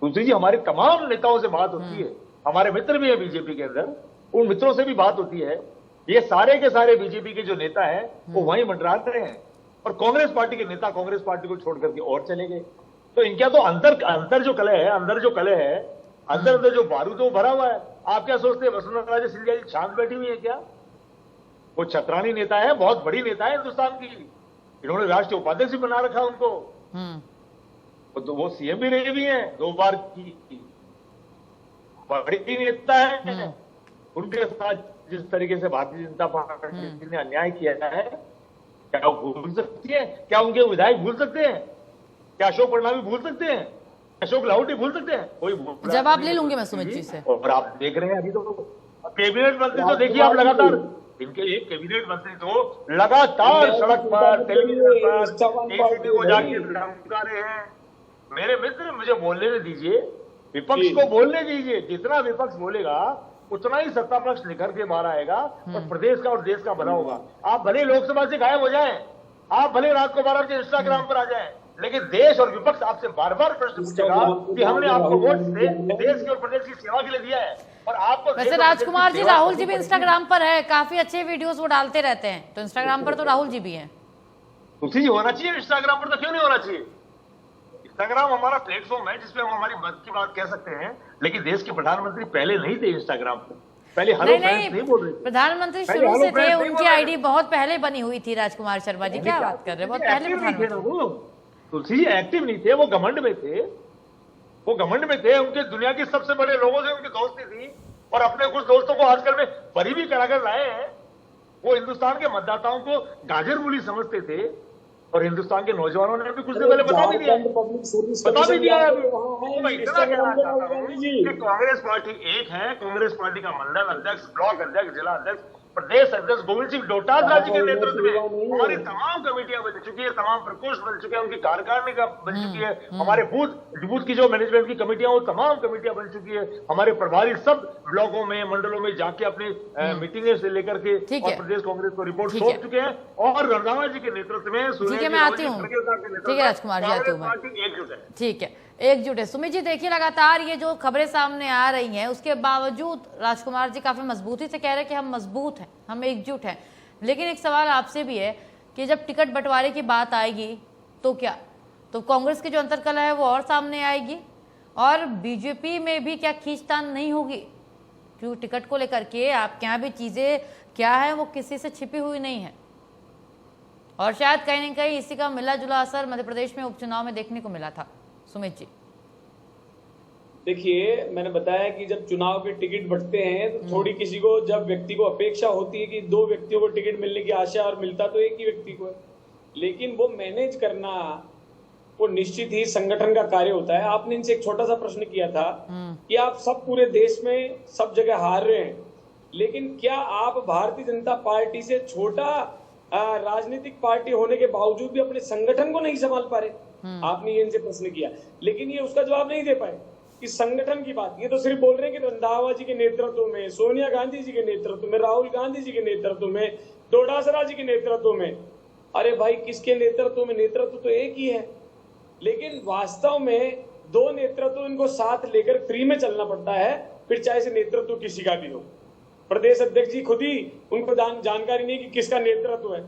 दूसरी जी, हमारे तमाम नेताओं से बात होती है, हमारे मित्र भी है बीजेपी के अंदर, उन मित्रों से भी बात होती है। ये सारे के सारे बीजेपी के जो नेता हैं वो वहीं मंडरात रहे हैं, और कांग्रेस पार्टी के नेता कांग्रेस पार्टी को छोड़ करके और चले गए। तो इनका तो अंदर जो कलह है, अंदर जो बारूद वो भरा हुआ है। आप क्या सोचते हैं वसुंधरा राजे सिंधिया जी शांत बैठी हुई है क्या? वो छतरानी नेता है, बहुत बड़ी नेता है हिंदुस्तान की, इन्होंने राष्ट्रीय उपाध्यक्ष भी बना रखा उनको, तो वो सीएम भी रही हुई है 2 बार की, बड़ी नेता है। उनके साथ जिस तरीके से भारतीय जनता पार्टी ने अन्याय किया है, क्या वो भूल सकती है? क्या उनके विधायक भूल सकते हैं? क्या अशोक परनामी भूल सकते हैं? अशोक लाहौटी भूल सकते हैं? कोई जवाब ले लूंगी मैं सुमित जी से। और आप देख रहे हैं अभी तो कैबिनेट मंत्री तो देखिए आप लगातार, इनके एक कैबिनेट मंत्री तो लगातार सड़क पर, टेलीविजन पर, एसीपी को जाके धमका रहे हैं। मेरे मित्र, मुझे बोलने दीजिए, विपक्ष को बोलने दीजिए। जितना विपक्ष बोलेगा उतना ही सत्ता पक्ष निखर के बाहर आएगा और प्रदेश का और देश का भला होगा। आप भले लोकसभा से गायब हो जाएं, आप भले रात को 12 बजे इंस्टाग्राम पर आ जाएं, लेकिन देश और विपक्ष आपसे बार बार प्रश्न पूछेगा कि हमने आपको वोट देश की और प्रदेश की सेवा के लिए दिया है, और आपको। वैसे राजकुमार जी, राहुल जी भी इंस्टाग्राम पर है, काफी अच्छे वीडियोस वो डालते रहते हैं, तो इंस्टाग्राम पर तो राहुल जी भी हैं। उसी होना चाहिए इंस्टाग्राम पर, तो क्यों नहीं होना चाहिए? इंस्टाग्राम हमारा प्लेटफॉर्म है जिसपे हम हमारी मत की बात कह सकते हैं, लेकिन देश के प्रधानमंत्री पहले नहीं थे इंस्टाग्राम पर, पहले हेलो फ्रेंड्स नहीं बोल रहे थे। प्रधानमंत्री शुरू से थे, उनकी आईडी बहुत पहले बनी हुई थी। राजकुमार शर्मा जी क्या बात कर रहे हैं, बहुत पहले प्रधानमंत्री। तुलसी एक्टिव नहीं थे, वो घमंड में थे, उनके दुनिया के सबसे बड़े लोगों से उनकी दोस्ती थी, और अपने कुछ दोस्तों को आजकल में बरी भी कराकर लाए हैं। वो हिंदुस्तान के मतदाताओं को गाजर मूली समझते थे, और हिंदुस्तान के नौजवानों ने भी कुछ दिन पहले बता भी दिया है कि कांग्रेस पार्टी एक है। कांग्रेस पार्टी का मंडल अध्यक्ष, ब्लॉक अध्यक्ष, जिला अध्यक्ष, प्रदेश अध्यक्ष गोविंद सिंह डोटासरा जी के नेतृत्व में हमारी तमाम कमेटियां बन चुकी है, तमाम प्रकोष्ठ बन चुके हैं, उनकी कार्यकारिणी का बन चुकी है, हमारे बूथ की जो मैनेजमेंट की कमेटियां वो तमाम कमेटियां बन चुकी है, हमारे प्रभारी सब ब्लॉकों में, मंडलों में जाके अपनी मीटिंगें से लेकर के और प्रदेश कांग्रेस को रिपोर्ट सौंप चुके हैं, और रंधावा जी के नेतृत्व में मैं आती हूँ। ठीक है राजकुमार जी, आती हूँ मैं। एकजुट है, ठीक है, एकजुट है। सुमित जी देखिए, लगातार ये जो खबरें सामने आ रही हैं, उसके बावजूद राजकुमार जी काफी मजबूती से कह रहे हैं कि हम मजबूत हैं, हम एकजुट हैं। लेकिन एक सवाल आपसे भी है कि जब टिकट बंटवारे की बात आएगी तो क्या, तो कांग्रेस की जो अंतर्कलह है वो और सामने आएगी, और बीजेपी में भी क्या खींचतान नहीं होगी? क्योंकि टिकट को लेकर के आपके यहाँ भी चीजें क्या है वो किसी से छिपी हुई नहीं है, और शायद कहीं न कहीं इसी का मिला जुला असर मध्य प्रदेश में उपचुनाव में देखने को मिला था। सुमित जी, देखिए, मैंने बताया कि जब चुनाव के टिकट बंटते हैं तो थोड़ी किसी को, जब व्यक्ति को अपेक्षा होती है कि 2 व्यक्तियों को टिकट मिलने की आशा, और मिलता तो एक ही व्यक्ति को है, लेकिन वो मैनेज करना वो निश्चित ही संगठन का कार्य होता है। आपने इनसे एक छोटा सा प्रश्न किया था कि आप सब पूरे देश में सब जगह हार रहे हैं, लेकिन क्या आप भारतीय जनता पार्टी से छोटा राजनीतिक पार्टी होने के बावजूद भी अपने संगठन को नहीं संभाल पा रहे? आपने ये इनसे प्रश्न किया, लेकिन ये उसका जवाब नहीं दे पाए कि संगठन की बात। ये तो सिर्फ बोल रहे हैं कि रंधावा जी के नेतृत्व में, सोनिया गांधी जी के नेतृत्व में, राहुल गांधी जी के नेतृत्व में, डोटासरा जी के नेतृत्व में। अरे भाई, किसके नेतृत्व में? नेतृत्व तो एक ही है, लेकिन वास्तव में 2 नेतृत्व इनको साथ लेकर फ्री में चलना पड़ता है, फिर चाहे से नेतृत्व किसी का भी हो। प्रदेश अध्यक्ष जी खुद ही, उनको जानकारी नहीं कि किसका नेतृत्व है।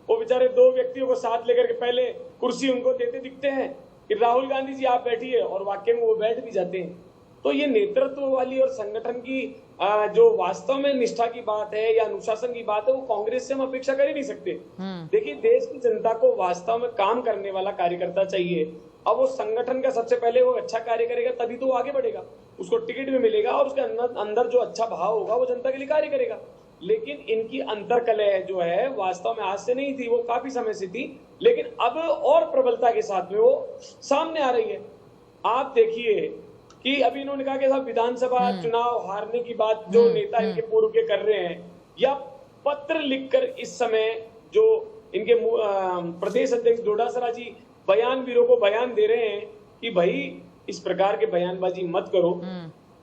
वो बेचारे 2 व्यक्तियों को साथ लेकर के पहले कुर्सी उनको देते दिखते हैं कि राहुल गांधी जी आप बैठिए, और वाकई में वो बैठ भी जाते हैं। तो ये नेतृत्व वाली और संगठन की जो वास्तव में निष्ठा की बात है या अनुशासन की बात है, वो कांग्रेस से हम अपेक्षा कर ही नहीं सकते। देखिए, देश की जनता को वास्तव में काम करने वाला कार्यकर्ता चाहिए। अब वो संगठन का सबसे पहले वो अच्छा कार्य करेगा, तभी तो वो आगे बढ़ेगा, उसको टिकट भी मिलेगा, और उसके अंदर जो अच्छा भाव होगा वो जनता के लिए कार्य करेगा। लेकिन इनकी अंतरकलह जो है वास्तव में आज से नहीं थी, वो काफी समय से थी, लेकिन अब और प्रबलता के साथ में वो सामने आ रही है। आप देखिए कि अभी इन्होंने कहा कि साहब विधानसभा चुनाव हारने की बात जो नेता इनके पूर्व के कर रहे हैं, या पत्र लिखकर इस समय जो इनके प्रदेश अध्यक्ष डोटासरा जी बयानवीरों को बयान दे रहे हैं कि भाई इस प्रकार के बयानबाजी मत करो,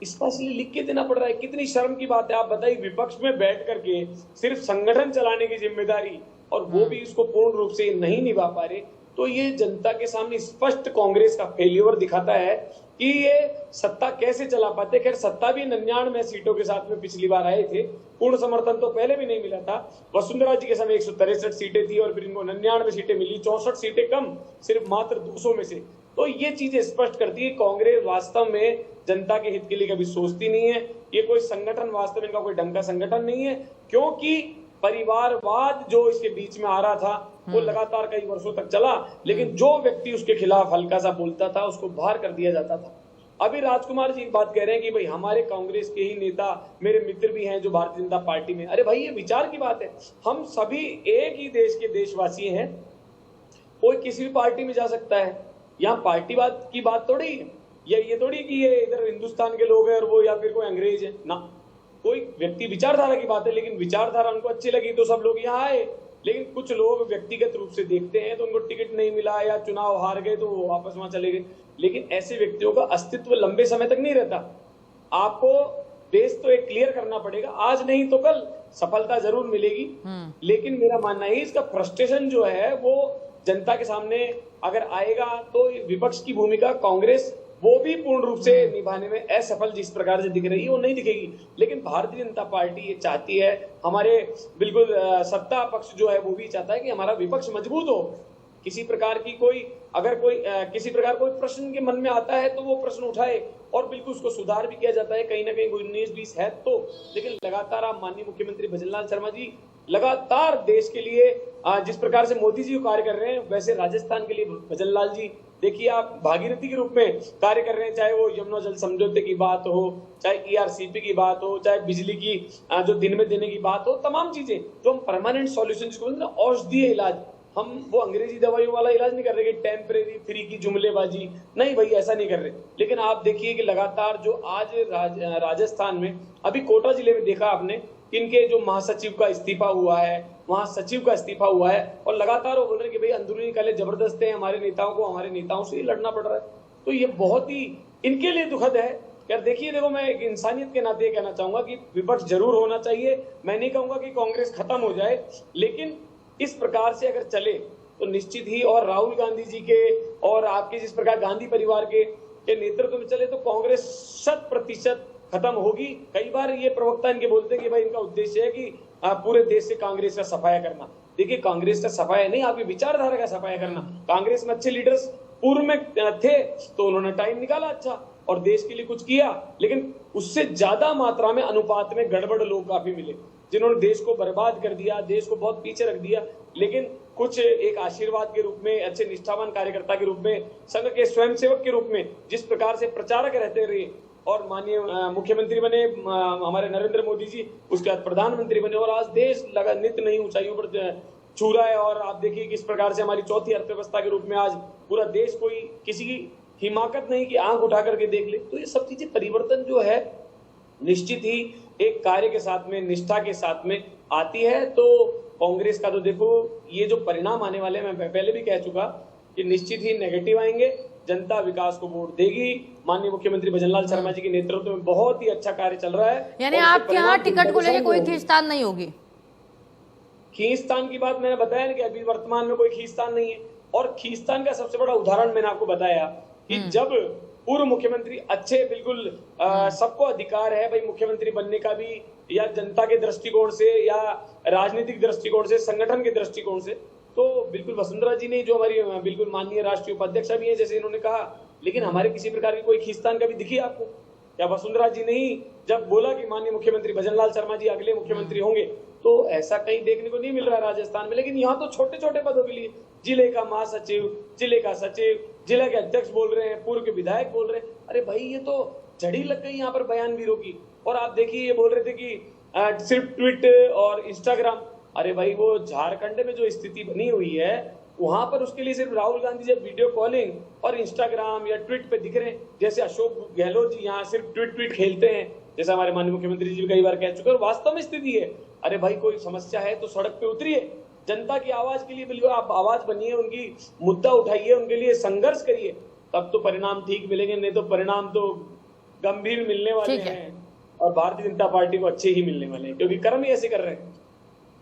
स्पेशली लिख के देना पड़ रहा है। कितनी शर्म की बात है। आप बताइए, विपक्ष में बैठ करके सिर्फ संगठन चलाने की जिम्मेदारी, और वो भी इसको पूर्ण रूप से नहीं निभा पा रहे, तो ये जनता के सामने स्पष्ट कांग्रेस का फेल्यूर दिखाता है कि ये सत्ता कैसे चला पाते। खैर, सत्ता भी 99 सीटों के साथ में पिछली बार आए थे, पूर्ण समर्थन तो पहले भी नहीं मिला था। वसुंधरा जी के समय 163 सीटें थी और फिर इनको 99 सीटें मिली, 64 सीटें कम सिर्फ मात्र 200 में से। तो ये चीजें स्पष्ट करती है कांग्रेस वास्तव में जनता के हित के लिए कभी सोचती नहीं है। ये कोई संगठन वास्तव में इनका कोई ढंग का संगठन नहीं है, क्योंकि परिवारवाद जो इसके बीच में आ रहा था वो लगातार कई वर्षों तक चला, लेकिन जो व्यक्ति उसके खिलाफ हल्का सा बोलता था उसको बाहर कर दिया जाता था। अभी राजकुमार जी एक बात कह रहे हैं कि भाई हमारे कांग्रेस के ही नेता मेरे मित्र भी हैं जो भारतीय जनता पार्टी में। अरे भाई, ये विचार की बात है। हम सभी एक ही देश के देशवासी हैं, कोई किसी भी पार्टी में जा सकता है। यहाँ पार्टीवाद की बात थोड़ी है, या ये थोड़ी कि ये इधर हिंदुस्तान के लोग हैं और वो या फिर कोई अंग्रेज है ना। कोई व्यक्ति विचारधारा की बात है, लेकिन विचारधारा उनको अच्छी लगी तो सब लोग यहाँ आए। लेकिन कुछ लोग व्यक्तिगत रूप से देखते हैं तो उनको टिकट नहीं मिला या चुनाव हार गए तो वो वापस वहां चले गए। लेकिन ऐसे व्यक्तियों का अस्तित्व लंबे समय तक नहीं रहता। आपको देश तो एक क्लियर करना पड़ेगा, आज नहीं तो कल सफलता जरूर मिलेगी। लेकिन मेरा मानना है इसका फ्रस्ट्रेशन जो है वो जनता के सामने अगर आएगा तो विपक्ष की भूमिका कांग्रेस वो भी पूर्ण रूप से निभाने में असफल जिस प्रकार से दिख रही है वो नहीं दिखेगी। लेकिन भारतीय जनता पार्टी ये चाहती है, हमारे बिल्कुल सत्ता पक्ष जो है वो भी चाहता है कि हमारा विपक्ष मजबूत हो। किसी प्रकार की कोई अगर कोई किसी प्रकार कोई प्रश्न के मन में आता है तो वो प्रश्न उठाए और बिल्कुल उसको सुधार भी किया जाता है। कहीं ना कहीं 19-20 है तो, लेकिन लगातार आप माननीय मुख्यमंत्री भजनलाल शर्मा जी लगातार देश के लिए जिस प्रकार से मोदी जी कार्य कर रहे हैं, वैसे राजस्थान के लिए भजनलाल जी देखिए आप भागीरथी के रूप में कार्य कर रहे हैं। चाहे वो यमुना जल समझौते की बात हो, चाहे ERCP की बात हो, चाहे बिजली की जो दिन में देने की बात हो, तमाम चीजें जो हम परमानेंट सॉल्यूशन जिसको बोलते हैं ना, औषधीय इलाज, हम वो अंग्रेजी दवाइयों वाला इलाज नहीं कर रहे कि टेम्परेरी फ्री की जुमलेबाजी, नहीं भाई ऐसा नहीं कर रहे। लेकिन आप देखिए कि लगातार जो आज राजस्थान में अभी कोटा जिले में देखा आपने, इनके जो महासचिव का इस्तीफा हुआ है, वहां सचिव का इस्तीफा हुआ है, और लगातार वो बोल रहे हैं कि भाई अंदरूनी काले जबरदस्त है, हमारे नेताओं को हमारे नेताओं से ही लड़ना पड़ रहा है। तो ये बहुत ही इनके लिए दुखद है। यार देखिए, देखो मैं एक इंसानियत के नाते कहना चाहूंगा कि विपक्ष जरूर होना चाहिए। मैं नहीं कहूंगा कि कांग्रेस खत्म हो जाए, लेकिन इस प्रकार से अगर चले तो निश्चित ही, और राहुल गांधी जी के और आपके जिस प्रकार गांधी परिवार के नेतृत्व में चले तो कांग्रेस 100% खत्म होगी। कई बार ये प्रवक्ता इनके बोलते हैं कि भाई इनका उद्देश्य है कि पूरे देश से कांग्रेस का सफाया करना। देखिए, कांग्रेस का सफाया नहीं, आपकी विचारधारा का सफाया करना। कांग्रेस में अच्छे लीडर्स पूर्व में थे तो उन्होंने टाइम निकाला अच्छा और देश के लिए कुछ किया, लेकिन उससे ज्यादा मात्रा में अनुपात में गड़बड़ लोग काफी मिले। जिन्होंने देश को बर्बाद कर दिया, देश को बहुत पीछे रख दिया, लेकिन कुछ एक आशीर्वाद के रूप में, अच्छे निष्ठावान कार्यकर्ता के रूप में, संघ के स्वयंसेवक के रूप में जिस प्रकार से प्रचारक रहते रहे और माननीय मुख्यमंत्री बने हमारे नरेंद्र मोदी जी, उसके बाद प्रधानमंत्री बने और आज देश लगा नित्य नई ऊंचाइयों पर छू रहा है। और आप देखिए किस प्रकार से हमारी चौथी अर्थव्यवस्था के रूप में आज पूरा देश कोई किसी की हिमाकत नहीं कि आंख उठा करके देख ले। तो ये सब चीजें परिवर्तन जो है निश्चित ही एक कार्य के साथ में, निष्ठा के साथ में आती है। तो कांग्रेस का तो देखो ये जो परिणाम आने वाले हैं, मैं पहले भी कह चुका कि निश्चित ही नेगेटिव आएंगे। जनता विकास को वोट देगी। माननीय मुख्यमंत्री भजनलाल शर्मा जी के नेतृत्व में बहुत ही अच्छा कार्य चल रहा है। यानी आपके यहाँ टिकट को लेकर कोई खींचतान नहीं होगी? खींचतान की बात मैंने बताया ना कि अभी वर्तमान में कोई खींचतान नहीं है। और खींचतान का सबसे बड़ा उदाहरण मैंने आपको बताया कि जब पूर्व मुख्यमंत्री अच्छे बिल्कुल सबको अधिकार है भाई मुख्यमंत्री बनने का भी, या जनता के दृष्टिकोण से या राजनीतिक दृष्टिकोण से, संगठन के दृष्टिकोण से, तो बिल्कुल वसुंधरा जी ने जो हमारी बिल्कुल माननीय राष्ट्रीय उपाध्यक्षा भी है जैसे इन्होंने कहा, लेकिन हमारे किसी प्रकार की कोई खींचतान कभी दिखी आपको? या वसुंधरा जी ने ही जब बोला कि माननीय मुख्यमंत्री भजनलाल शर्मा जी अगले मुख्यमंत्री होंगे, तो ऐसा कहीं देखने को नहीं मिल रहा है राजस्थान में। लेकिन यहाँ तो छोटे छोटे पदों के लिए जिले का महासचिव, जिले का सचिव, जिले के अध्यक्ष बोल रहे हैं, पूर्व के विधायक बोल रहे हैं। अरे भाई ये तो झड़ी लग गई यहाँ पर बयानवीरों की। और आप देखिए ये बोल रहे थे कि सिर्फ ट्वीट और इंस्टाग्राम। अरे भाई वो झारखंड में जो स्थिति बनी हुई है वहां पर उसके लिए सिर्फ राहुल गांधी जब वीडियो कॉलिंग और इंस्टाग्राम या ट्वीट पे दिख रहे हैं, जैसे अशोक गहलोत जी यहाँ सिर्फ ट्वीट खेलते हैं, जैसा हमारे माननीय मुख्यमंत्री जी कई बार कह चुके हैं। वास्तव में स्थिति है, अरे भाई कोई समस्या है तो सड़क पे उतरिए, जनता की आवाज के लिए बिल्कुल आप आवाज बनिए, उनकी मुद्दा उठाइए, उनके लिए संघर्ष करिए, तब तो परिणाम ठीक मिलेंगे। नहीं तो परिणाम तो गंभीर मिलने वाले हैं और भारतीय जनता पार्टी को अच्छे ही मिलने वाले हैं, क्योंकि कर्म ही ऐसे कर रहे हैं।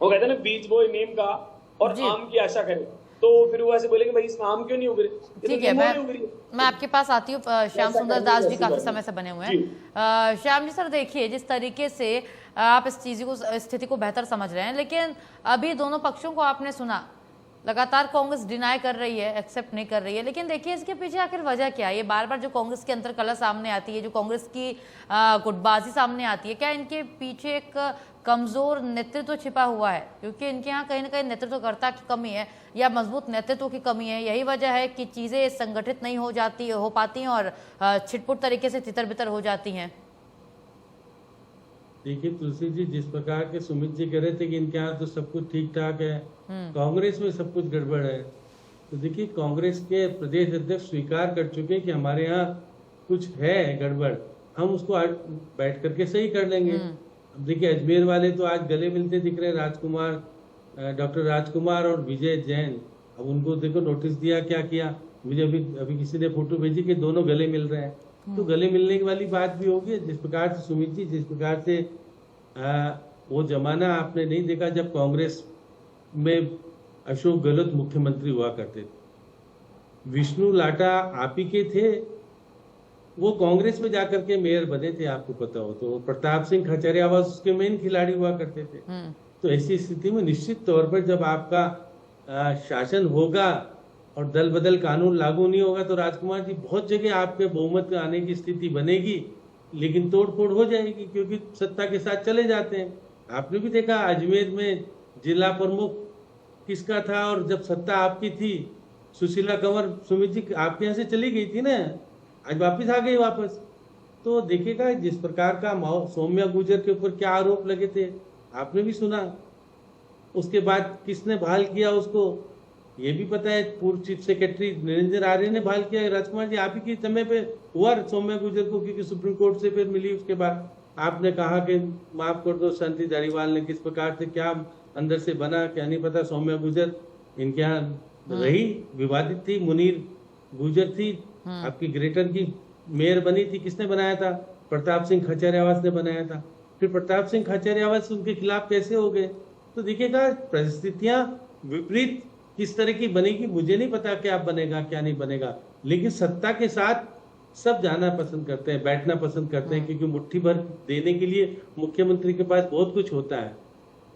वो कहते हैं ना बीज बोए नीम का और आम की आशा करे, तो फिर वो ऐसे बोलेंगे भाई इसमें आम क्यों नहीं उग रही? ठीक है, मैं आपके पास आती हूँ। श्याम सुंदर दास जी काफी समय से बने हुए हैं। श्याम जी सर, देखिए जिस तरीके से आप इस चीज को, स्थिति को बेहतर समझ रहे हैं, लेकिन अभी दोनों पक्षों को आपने सुना, लगातार कांग्रेस डिनाई कर रही है, एक्सेप्ट नहीं कर रही है, लेकिन देखिए इसके पीछे आखिर वजह क्या है? ये बार बार जो कांग्रेस के अंतर कलह सामने आती है, जो कांग्रेस की गुटबाजी सामने आती है, क्या इनके पीछे एक कमजोर नेतृत्व छिपा हुआ है? क्योंकि इनके यहाँ कहीं ना कहीं नेतृत्वकर्ता की कमी है या मजबूत नेतृत्व की कमी है। यही वजह है कि चीजें संगठित नहीं हो पाती हैं और छिटपुट तरीके से तितर बितर हो जाती हैं। देखिए तुलसी जी, जिस प्रकार के सुमित जी कह रहे थे कि इनके यहाँ तो सब कुछ ठीक ठाक है, कांग्रेस में सब कुछ गड़बड़ है, तो देखिए कांग्रेस के प्रदेश अध्यक्ष स्वीकार कर चुके हैं कि हमारे यहाँ कुछ है गड़बड़, हम उसको आज बैठ करके सही कर लेंगे। अब देखिए अजमेर वाले तो आज गले मिलते दिख रहे हैं, राजकुमार, डॉक्टर राजकुमार और विजय जैन। अब उनको देखो नोटिस दिया, क्या किया, मुझे अभी किसी ने फोटो भेजी कि दोनों गले मिल रहे हैं। तो गले मिलने की वाली बात भी होगी। जिस प्रकार से सुमित जी, जिस प्रकार से वो जमाना आपने नहीं देखा जब कांग्रेस में अशोक गहलोत मुख्यमंत्री हुआ करते थे, विष्णु लाटा आप ही के थे, वो कांग्रेस में जाकर के मेयर बने थे, आपको पता हो तो। प्रताप सिंह खचरियावास उसके मेन खिलाड़ी हुआ करते थे। तो ऐसी स्थिति में निश्चित तौर पर जब आपका शासन होगा और दल बदल कानून लागू नहीं होगा तो राजकुमार जी बहुत जगह आपके बहुमत आने की स्थिति बनेगी, लेकिन तोड़ फोड़ हो जाएगी, क्योंकि सत्ता के साथ चले जाते हैं। आपने भी देखा अजमेर में जिला प्रमुख किसका था, और जब सत्ता आपकी थी सुशीला कंवर सुमित जी आपके यहाँ से चली गई थी ना, आज वापस आ गई वापस। तो देखिएगा जिस प्रकार का सौम्या गुर्जर के ऊपर क्या आरोप लगे थे आपने भी सुना, उसके बाद किसने बहाल किया उसको ये भी पता है, पूर्व चीफ सेक्रेटरी निरंजन आर्य ने बहाल किया। राजकुमार जी आप ही के समय पे हुआ सौम्या गुर्जर को, क्योंकि सुप्रीम कोर्ट से फिर मिली, उसके बाद आपने कहा कि माफ कर दो, शांति धारीवाल ने किस प्रकार से क्या अंदर से बना क्या नहीं पता। सौम्या गुर्जर इनके यहाँ रही, विवादित थी, मुनीर गुर्जर थी आपकी ग्रेटर की मेयर बनी थी, किसने बनाया था? प्रताप सिंह खचरियावास ने बनाया था। फिर प्रताप सिंह खचरियावास उनके खिलाफ कैसे हो गए? तो देखिएगा परिस्थितियां विपरीत किस तरह की बनेगी मुझे नहीं पता, क्या बनेगा क्या नहीं बनेगा, लेकिन सत्ता के साथ सब जाना पसंद करते हैं, बैठना पसंद करते हैं, क्योंकि मुट्ठी भर देने के लिए मुख्यमंत्री के पास बहुत कुछ होता है,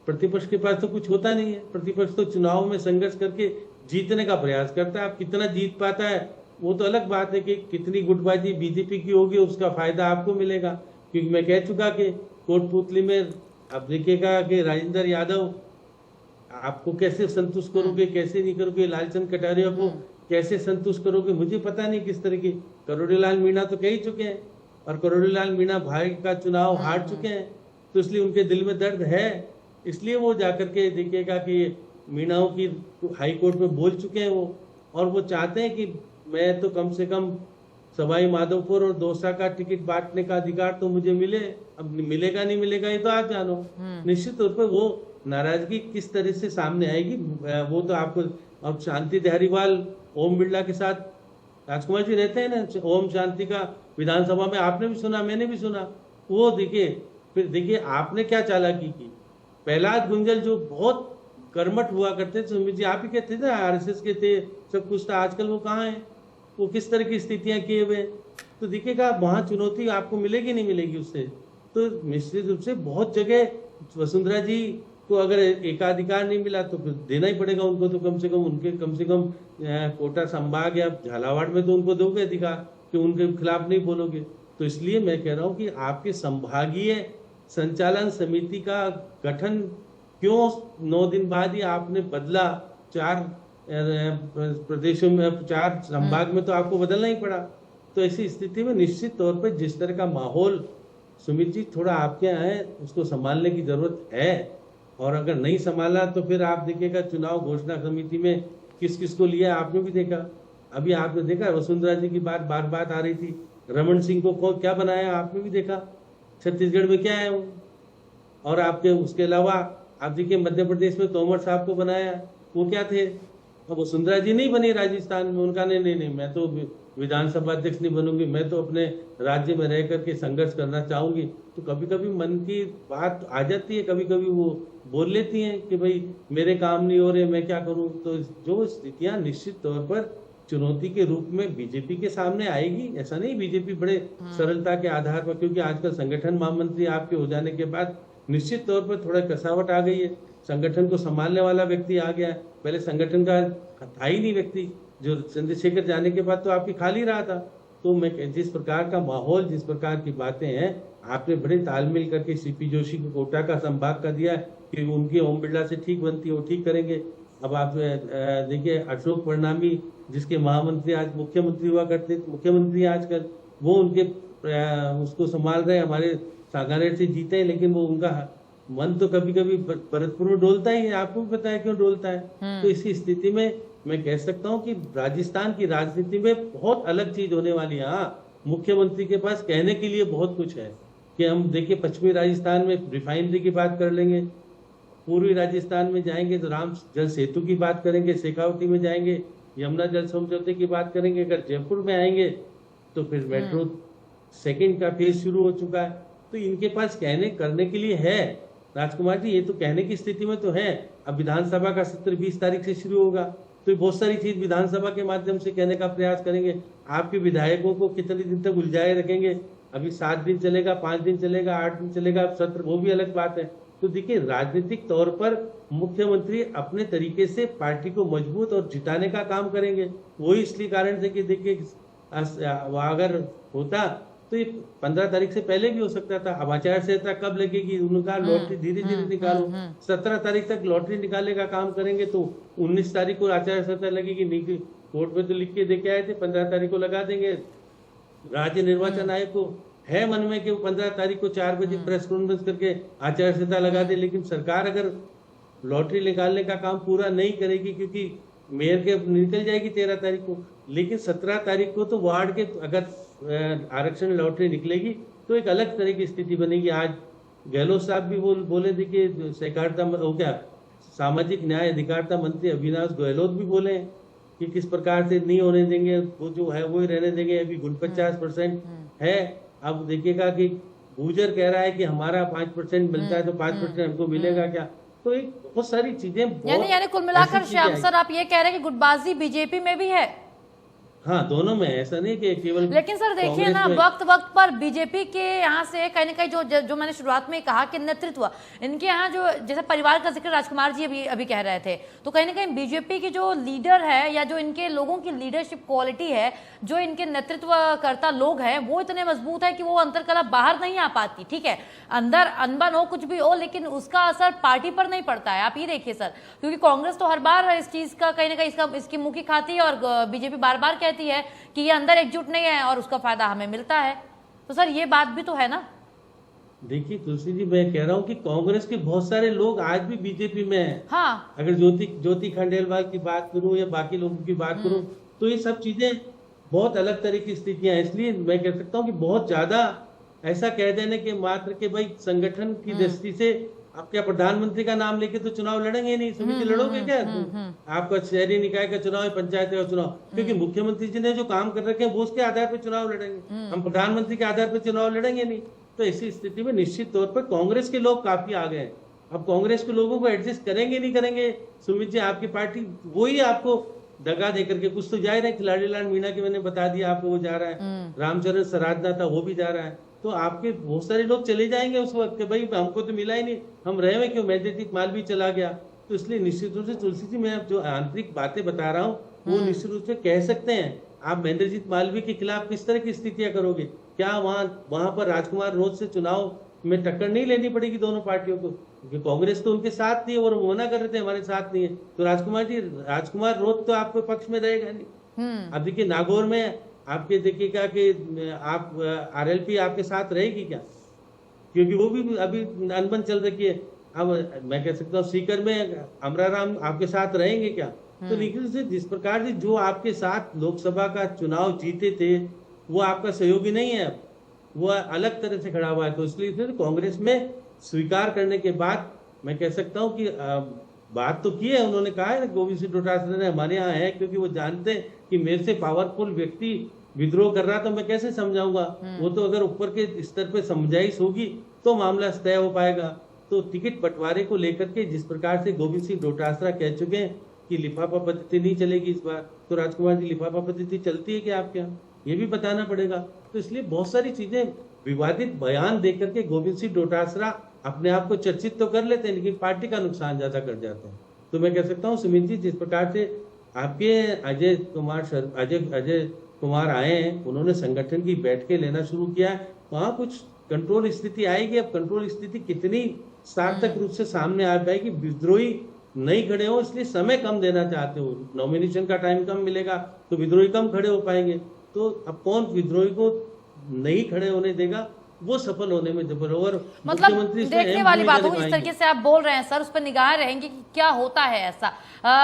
प्रतिपक्ष के पास तो कुछ होता नहीं है। प्रतिपक्ष तो चुनाव में संघर्ष करके जीतने का प्रयास करता है। अब कितना जीत पाता है वो तो अलग बात है, कि कितनी गुटबाजी बीजेपी की होगी उसका फायदा आपको मिलेगा, क्योंकि मैं कह चुका कि कोटपुतली में अब देखिएगा कि राजेंद्र यादव आपको कैसे संतुष्ट करोगे, कैसे नहीं करोगे, लालचंद कटारिया को कैसे संतुष्ट करोगे, मुझे पता नहीं किस तरह की। करोड़ीलाल मीणा तो कह ही चुके हैं, और करोड़ीलाल मीणा भाई का चुनाव हार चुके हैं, तो इसलिए उनके दिल में दर्द है, इसलिए वो जाकर के देखिएगा कि मीणाओं की हाई कोर्ट में बोल चुके हैं वो, और वो चाहते हैं कि मैं तो कम से कम सवाई माधोपुर और दौसा का टिकट बांटने का अधिकार तो मुझे मिले। अब मिलेगा नहीं मिलेगा ये तो आप जानो। निश्चित तौर पर वो नाराजगी किस तरह से सामने आएगी वो तो आपको। अब शांति धारीवाल ओम बिरला के साथ राजकुमार जी रहते हैं ना, ओम शांति का विधानसभा में आपने भी सुना, मैंने भी सुना। वो देखिए, फिर देखिए आपने क्या चालाकी की। प्रहलाद गुंजल जो बहुत कर्मठ हुआ करते थे, सुमित जी आप ही कहते थे ना, आरएसएस के थे, सब कुछ था, आजकल वो कहाँ है, वो किस तरह की स्थितियां किए हुए। तो देखिएगा वहां चुनौती आपको मिलेगी नहीं मिलेगी उससे। तो निश्चित रूप से बहुत जगह वसुंधरा जी को अगर एकाधिकार नहीं मिला तो फिर देना ही पड़ेगा उनको, तो कम से कम कोटा संभाग या झालावाड़ में तो उनको दोगे अधिकार कि उनके खिलाफ नहीं बोलोगे। तो इसलिए मैं कह रहा हूँ कि आपके संभागीय संचालन समिति का गठन क्यों 9 दिन बाद ही आपने बदला। 4 प्रदेशों में, 4 संभाग में तो आपको बदलना ही पड़ा। तो ऐसी स्थिति में निश्चित तौर पर जिस तरह का माहौल सुमित जी थोड़ा आपके यहाँ है, उसको संभालने की जरूरत है। और अगर नहीं संभाला तो फिर आप देखिएगा चुनाव घोषणा समिति में किस किस को लिया आपने भी देखा। अभी आपने देखा वसुंधरा जी की बात बार बार आ रही थी, रमन सिंह को क्या बनाया आपने भी देखा, छत्तीसगढ़ में क्या है वो। और आपके उसके अलावा आप देखिए मध्य प्रदेश में तोमर साहब को बनाया, वो क्या थे। अब वसुंधरा जी नहीं बनी राजस्थान में, उनका नहीं मैं तो विधानसभा अध्यक्ष नहीं बनूंगी, मैं तो अपने राज्य में रह करके संघर्ष करना चाहूंगी। तो कभी कभी मन की बात आ जाती है, कभी कभी वो बोल लेती हैं कि भाई मेरे काम नहीं हो रहे, मैं क्या करूं। तो जो स्थितियां निश्चित तौर पर चुनौती के रूप में बीजेपी के सामने आएगी, ऐसा नहीं बीजेपी बड़े सरलता के आधार पर, क्योंकि आजकल संगठन महामंत्री आपके हो जाने के बाद निश्चित तौर पर थोड़ा कसावट आ गई है, संगठन को संभालने वाला व्यक्ति आ गया है। पहले संगठन का था ही नहीं व्यक्ति, जो चंद्रशेखर जाने के बाद तो आपकी खाली रहा था। तो मैं जिस प्रकार का माहौल, जिस प्रकार की बातें हैं, आपने बड़े तालमेल करके सीपी जोशी को कोटा का संभाग का दिया कि उनकी ओम बिरला से ठीक बनती है, वो ठीक करेंगे। अब आप देखिए अशोक परनामी जिसके महामंत्री आज मुख्यमंत्री हुआ करते, मुख्यमंत्री आजकल, वो उनके उसको संभाल रहे। हमारे सागानेर से जीते हैं, लेकिन वो उनका मन तो कभी कभी भरतपुर में डोलता ही है, आपको भी पता है क्यों डोलता है। तो इसी स्थिति में मैं कह सकता हूं कि राजस्थान की राजनीति में बहुत अलग चीज होने वाली है। हाँ, मुख्यमंत्री के पास कहने के लिए बहुत कुछ है कि हम देखिए पश्चिमी राजस्थान में रिफाइनरी की बात कर लेंगे, पूर्वी राजस्थान में जाएंगे तो राम जल सेतु की बात करेंगे, शेखावटी में जाएंगे यमुना जल समझौते की बात करेंगे, अगर जयपुर में आएंगे तो फिर मेट्रो 2 का फेज शुरू हो चुका है। तो इनके पास कहने करने के लिए है राजकुमार जी, ये तो कहने की स्थिति में तो है। अब विधानसभा का सत्र 20 तारीख से शुरू होगा, तो बहुत सारी चीज विधानसभा के माध्यम से कहने का प्रयास करेंगे। आपके विधायकों को कितने दिन तक उलझाए रखेंगे, अभी 7 दिन चलेगा, 5 दिन चलेगा, 8 दिन चलेगा सत्र, वो भी अलग बात है। तो देखिए राजनीतिक तौर पर मुख्यमंत्री अपने तरीके से पार्टी को मजबूत और जिताने का काम करेंगे। वही इसलिए कारण से कि देखिए अगर होता तो ये 15 तारीख से पहले भी हो सकता था। अब आचार संहिता कब लगेगी, उनका लॉटरी धीरे धीरे निकालो, 17 तारीख तक लॉटरी निकालने का काम करेंगे, तो 19 तारीख को आचार संहिता लगेगी। नहीं कोर्ट में तो लिख के देके आए थे 15 तारीख को लगा देंगे। राज्य निर्वाचन आयोग को है मन में कि वो 15 तारीख को 4 बजे प्रेस कॉन्फ्रेंस करके आचार संहिता लगा दे, लेकिन सरकार अगर लॉटरी निकालने का काम पूरा नहीं करेगी, क्योंकि मेयर के निकल जाएगी 13 तारीख को, लेकिन 17 तारीख को तो वार्ड के अगर आरक्षण लॉटरी निकलेगी तो एक अलग तरह की स्थिति बनेगी। आज गहलोत साहब भी बोले थे कि सहकारिता हो क्या सामाजिक न्याय अधिकारिता मंत्री अविनाश गहलोत भी बोले कि किस प्रकार से नहीं होने देंगे, वो जो है वो ही रहने देंगे। अभी 49% है। अब देखिएगा कि गुजर कह रहा है कि हमारा 5% मिलता है तो 5% हमको मिलेगा क्या। तो एक बहुत सारी चीजें यानी कुल मिलाकर श्याम सर आप ये कह रहे हैं कि गुटबाजी बीजेपी में भी है। हाँ, दोनों में ऐसा नहीं कि केवल लेकिन सर देखिए कांग्रेस ना, में। वक्त वक्त पर बीजेपी के यहाँ से कहीं ना कहीं जो मैंने शुरुआत में कहा कि नेतृत्व इनके यहाँ जो, जैसे परिवार का जिक्र राजकुमार जी अभी कह रहे थे, तो कहीं ना कहीं बीजेपी के जो लीडर है या जो इनके लोगों की लीडरशिप क्वालिटी है, जो इनके नेतृत्वकर्ता लोग हैं, वो इतने मजबूत है कि वो अंतरकलह बाहर नहीं आ पाती। ठीक है, अंदर अनबन हो, कुछ भी हो, लेकिन उसका असर पार्टी पर नहीं पड़ता है। आप ये देखिए सर, क्योंकि कांग्रेस तो हर बार इस चीज का कहीं ना कहीं इसकी मुंह की खाती है, और बीजेपी बार बार कहती है कि ये अंदर एकजुट नहीं है और उसका फायदा हमें मिलता है। तो सर ये बात भी तो है ना। देखिए तुलसी जी, मैं कह रहा हूँ कि कांग्रेस के बहुत सारे लोग आज भी बीजेपी में हैं। हाँ, अगर ज्योति खंडेलवाल की बात करूं या बाकी लोगों की बात करूं, तो ये सब चीजें बहुत अलग तरह की स्थितियां हैं। इसलिए मैं कह सकता हूं कि बहुत ज्यादा ऐसा कह देने के मात्र के भाई संगठन की दृष्टि से आप क्या प्रधानमंत्री का नाम लेके तो चुनाव लड़ेंगे नहीं? समिति लड़ोगे क्या? आपका शहरी निकाय का चुनाव है, पंचायत का चुनाव, क्योंकि मुख्यमंत्री जी ने जो काम कर रखे हैं वो उसके आधार पर चुनाव लड़ेंगे। हम प्रधानमंत्री के आधार पर चुनाव लड़ेंगे नहीं। तो ऐसी स्थिति में निश्चित तौर पर कांग्रेस के लोग काफी आगे हैं। अब कांग्रेस के लोगों को एडजस्ट करेंगे नहीं करेंगे, सुमित जी, आपकी पार्टी वही आपको दगा दे करके कुछ तो जा रहे हैं। खिलाड़ी लाल मीणा के मैंने बता दिया आपको, वो जा रहा है। रामचरण सराधना था, वो भी जा रहा है। तो आपके बहुत सारे लोग चले जाएंगे उस वक्त के भाई हमको तो मिला ही नहीं, हम रहे हुए क्यों? महेंद्रजीत मालवीय चला गया। तो इसलिए निश्चित रूप से तुलसी जी, मैं जो आंतरिक बातें बता रहा हूँ वो निश्चित रूप से कह सकते हैं। आप महेंद्रजीत मालवीय के खिलाफ किस तरह की स्थितियां करोगे? क्या वहां पर राजकुमार रोज से चुनाव में टक्कर नहीं लेनी पड़ेगी दोनों पार्टियों को? क्योंकि कांग्रेस तो उनके साथ नहीं है और मना कर रहे थे हमारे साथ नहीं है। तो राजकुमार रोज तो आपके पक्ष में रहेगा नहीं। अब देखिए नागौर में आपके देखिएगा कि आप आरएलपी आपके साथ रहेगी क्या? क्योंकि वो भी अभी अनबन चल रही है। अब मैं कह सकता हूँ सीकर में अमराराम आपके साथ रहेंगे क्या? तो लेकिन से जिस प्रकार से जो आपके साथ लोकसभा का चुनाव जीते थे वो आपका सहयोगी नहीं है, वो अलग तरह से खड़ा हुआ है। तो इसलिए कांग्रेस में स्वीकार करने के बाद मैं कह सकता हूँ कि बात तो की है, उन्होंने कहा है गोविंद सिंह डोटासरा ने हमारे यहाँ है, क्योंकि वो जानते हैं कि मेरे से पावरफुल व्यक्ति विद्रोह कर रहा तो मैं कैसे समझाऊंगा। वो तो अगर ऊपर के स्तर पे समझाइश होगी तो मामला तय हो पाएगा। तो टिकट बंटवारे को लेकर के जिस प्रकार से गोविंद सिंह डोटासरा कह चुके हैं कि लिफाफा पद्धति नहीं चलेगी इस बार, तो राजकुमार जी लिफाफा पद्धति चलती है क्या आपके यहाँ? ये भी बताना पड़ेगा। तो इसलिए बहुत सारी चीजें, विवादित बयान देकर के गोविंद सिंह डोटासरा अपने आप को चर्चित तो कर लेते हैं, लेकिन पार्टी का नुकसान ज्यादा कर जाते हैं। तो मैं कह सकता हूँ सुमित जी, जिस प्रकार से आपके अजय कुमार आए हैं, उन्होंने संगठन की बैठकें लेना शुरू किया है, वहां कुछ कंट्रोल स्थिति आएगी। अब कंट्रोल स्थिति कितनी सार्थक रूप से सामने आ पाएगी, विद्रोही नहीं खड़े हो इसलिए समय कम देना चाहते हो, नॉमिनेशन का टाइम कम मिलेगा तो विद्रोही कम खड़े हो पाएंगे। तो अब कौन विद्रोही को नहीं खड़े होने देगा, वो सफल होने में जबर। और मतलब देखने वाली बात होगी इस तरीके से आप बोल रहे हैं सर, उस पर निगाह रहेंगी कि क्या होता है ऐसा।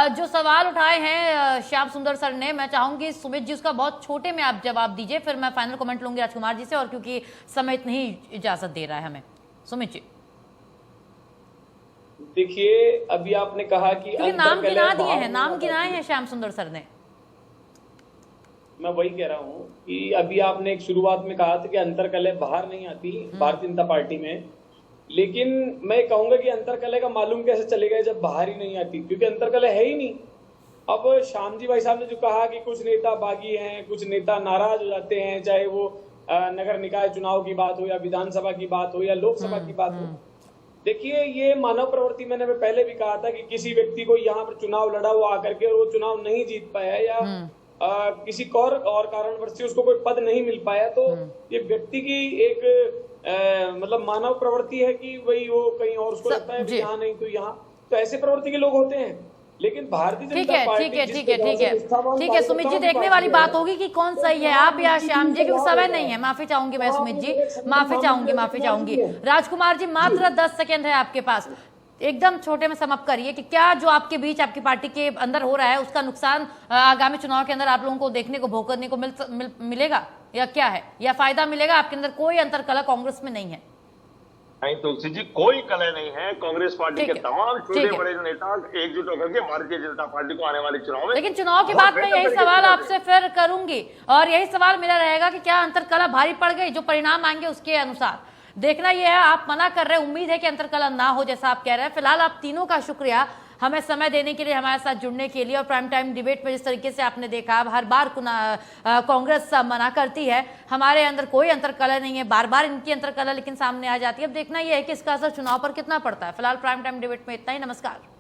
जो सवाल उठाए हैं श्याम सुंदर सर ने, मैं चाहूंगी सुमित जी उसका बहुत छोटे में आप जवाब दीजिए, फिर मैं फाइनल कमेंट लूंगी राजकुमार जी से, और क्योंकि समय इतनी ही इजाजत दे रहा है हमें। सुमित जी देखिए, अभी आपने कहा कि नाम गिना दिए हैं, नाम गिनाए हैं श्याम सुंदर सर ने। मैं वही कह रहा हूँ कि अभी आपने एक शुरुआत में कहा था कि अंतरकलह बाहर नहीं आती भारतीय जनता पार्टी में, लेकिन मैं कहूंगा कि अंतरकलह का मालूम कैसे चलेगा जब बाहर ही नहीं आती, क्योंकि अंतरकलह है ही नहीं। अब श्याम जी भाई साहब ने जो कहा कि कुछ नेता बागी हैं, कुछ नेता नाराज हो जाते हैं, चाहे वो नगर निकाय चुनाव की बात हो या विधानसभा की बात हो या लोकसभा की बात हो। देखिए, ये मानव प्रवृत्ति, मैंने पहले भी कहा था कि किसी व्यक्ति को यहाँ पर चुनाव लड़ा वो आकर के वो चुनाव नहीं जीत पाया या किसी और कारणवश से उसको कोई पद नहीं मिल पाया, तो ये व्यक्ति की एक मतलब मानव प्रवृत्ति है कि वही वो कहीं और उसको लगता है यहाँ नहीं तो यहाँ, तो ऐसे प्रवृत्ति के लोग होते हैं। लेकिन भारतीय जनता पार्टी ठीक है सुमित जी, देखने वाली बात होगी कि कौन सही है, आप या श्याम जी, क्योंकि समय नहीं है। माफी चाहूंगी मैं सुमित जी, माफी चाहूंगी। राजकुमार जी मात्र 10 सेकेंड है आपके पास, एकदम छोटे में समाप्त करिए कि क्या जो आपके बीच आपकी पार्टी के अंदर हो रहा है उसका नुकसान आगामी चुनाव के अंदर आप लोगों को देखने को भोगने को मिलेगा या क्या है, या फायदा मिलेगा? आपके अंदर कोई अंतरकलह कांग्रेस में नहीं है? नहीं तुलसी जी, कोई कलह नहीं है। कांग्रेस पार्टी के तमाम छोटे बड़े नेता एकजुट होकर के भारतीय जनता पार्टी को आने वाले चुनाव में, लेकिन चुनाव के बाद मैं यही सवाल आपसे फिर करूंगी, और यही सवाल मेरा रहेगा कि क्या अंतरकलह भारी पड़ गई? जो परिणाम आएंगे उसके अनुसार देखना यह है। आप मना कर रहे हैं, उम्मीद है कि अंतरकलह ना हो जैसा आप कह रहे हैं। फिलहाल आप तीनों का शुक्रिया, हमें समय देने के लिए, हमारे साथ जुड़ने के लिए। और प्राइम टाइम डिबेट में जिस तरीके से आपने देखा, अब हर बार कांग्रेस मना करती है, हमारे अंदर कोई अंतरकलह नहीं है, बार बार इनकी अंतरकलह लेकिन सामने आ जाती है। अब देखना यह है कि इसका असर चुनाव पर कितना पड़ता है। फिलहाल प्राइम टाइम डिबेट में इतना ही। नमस्कार।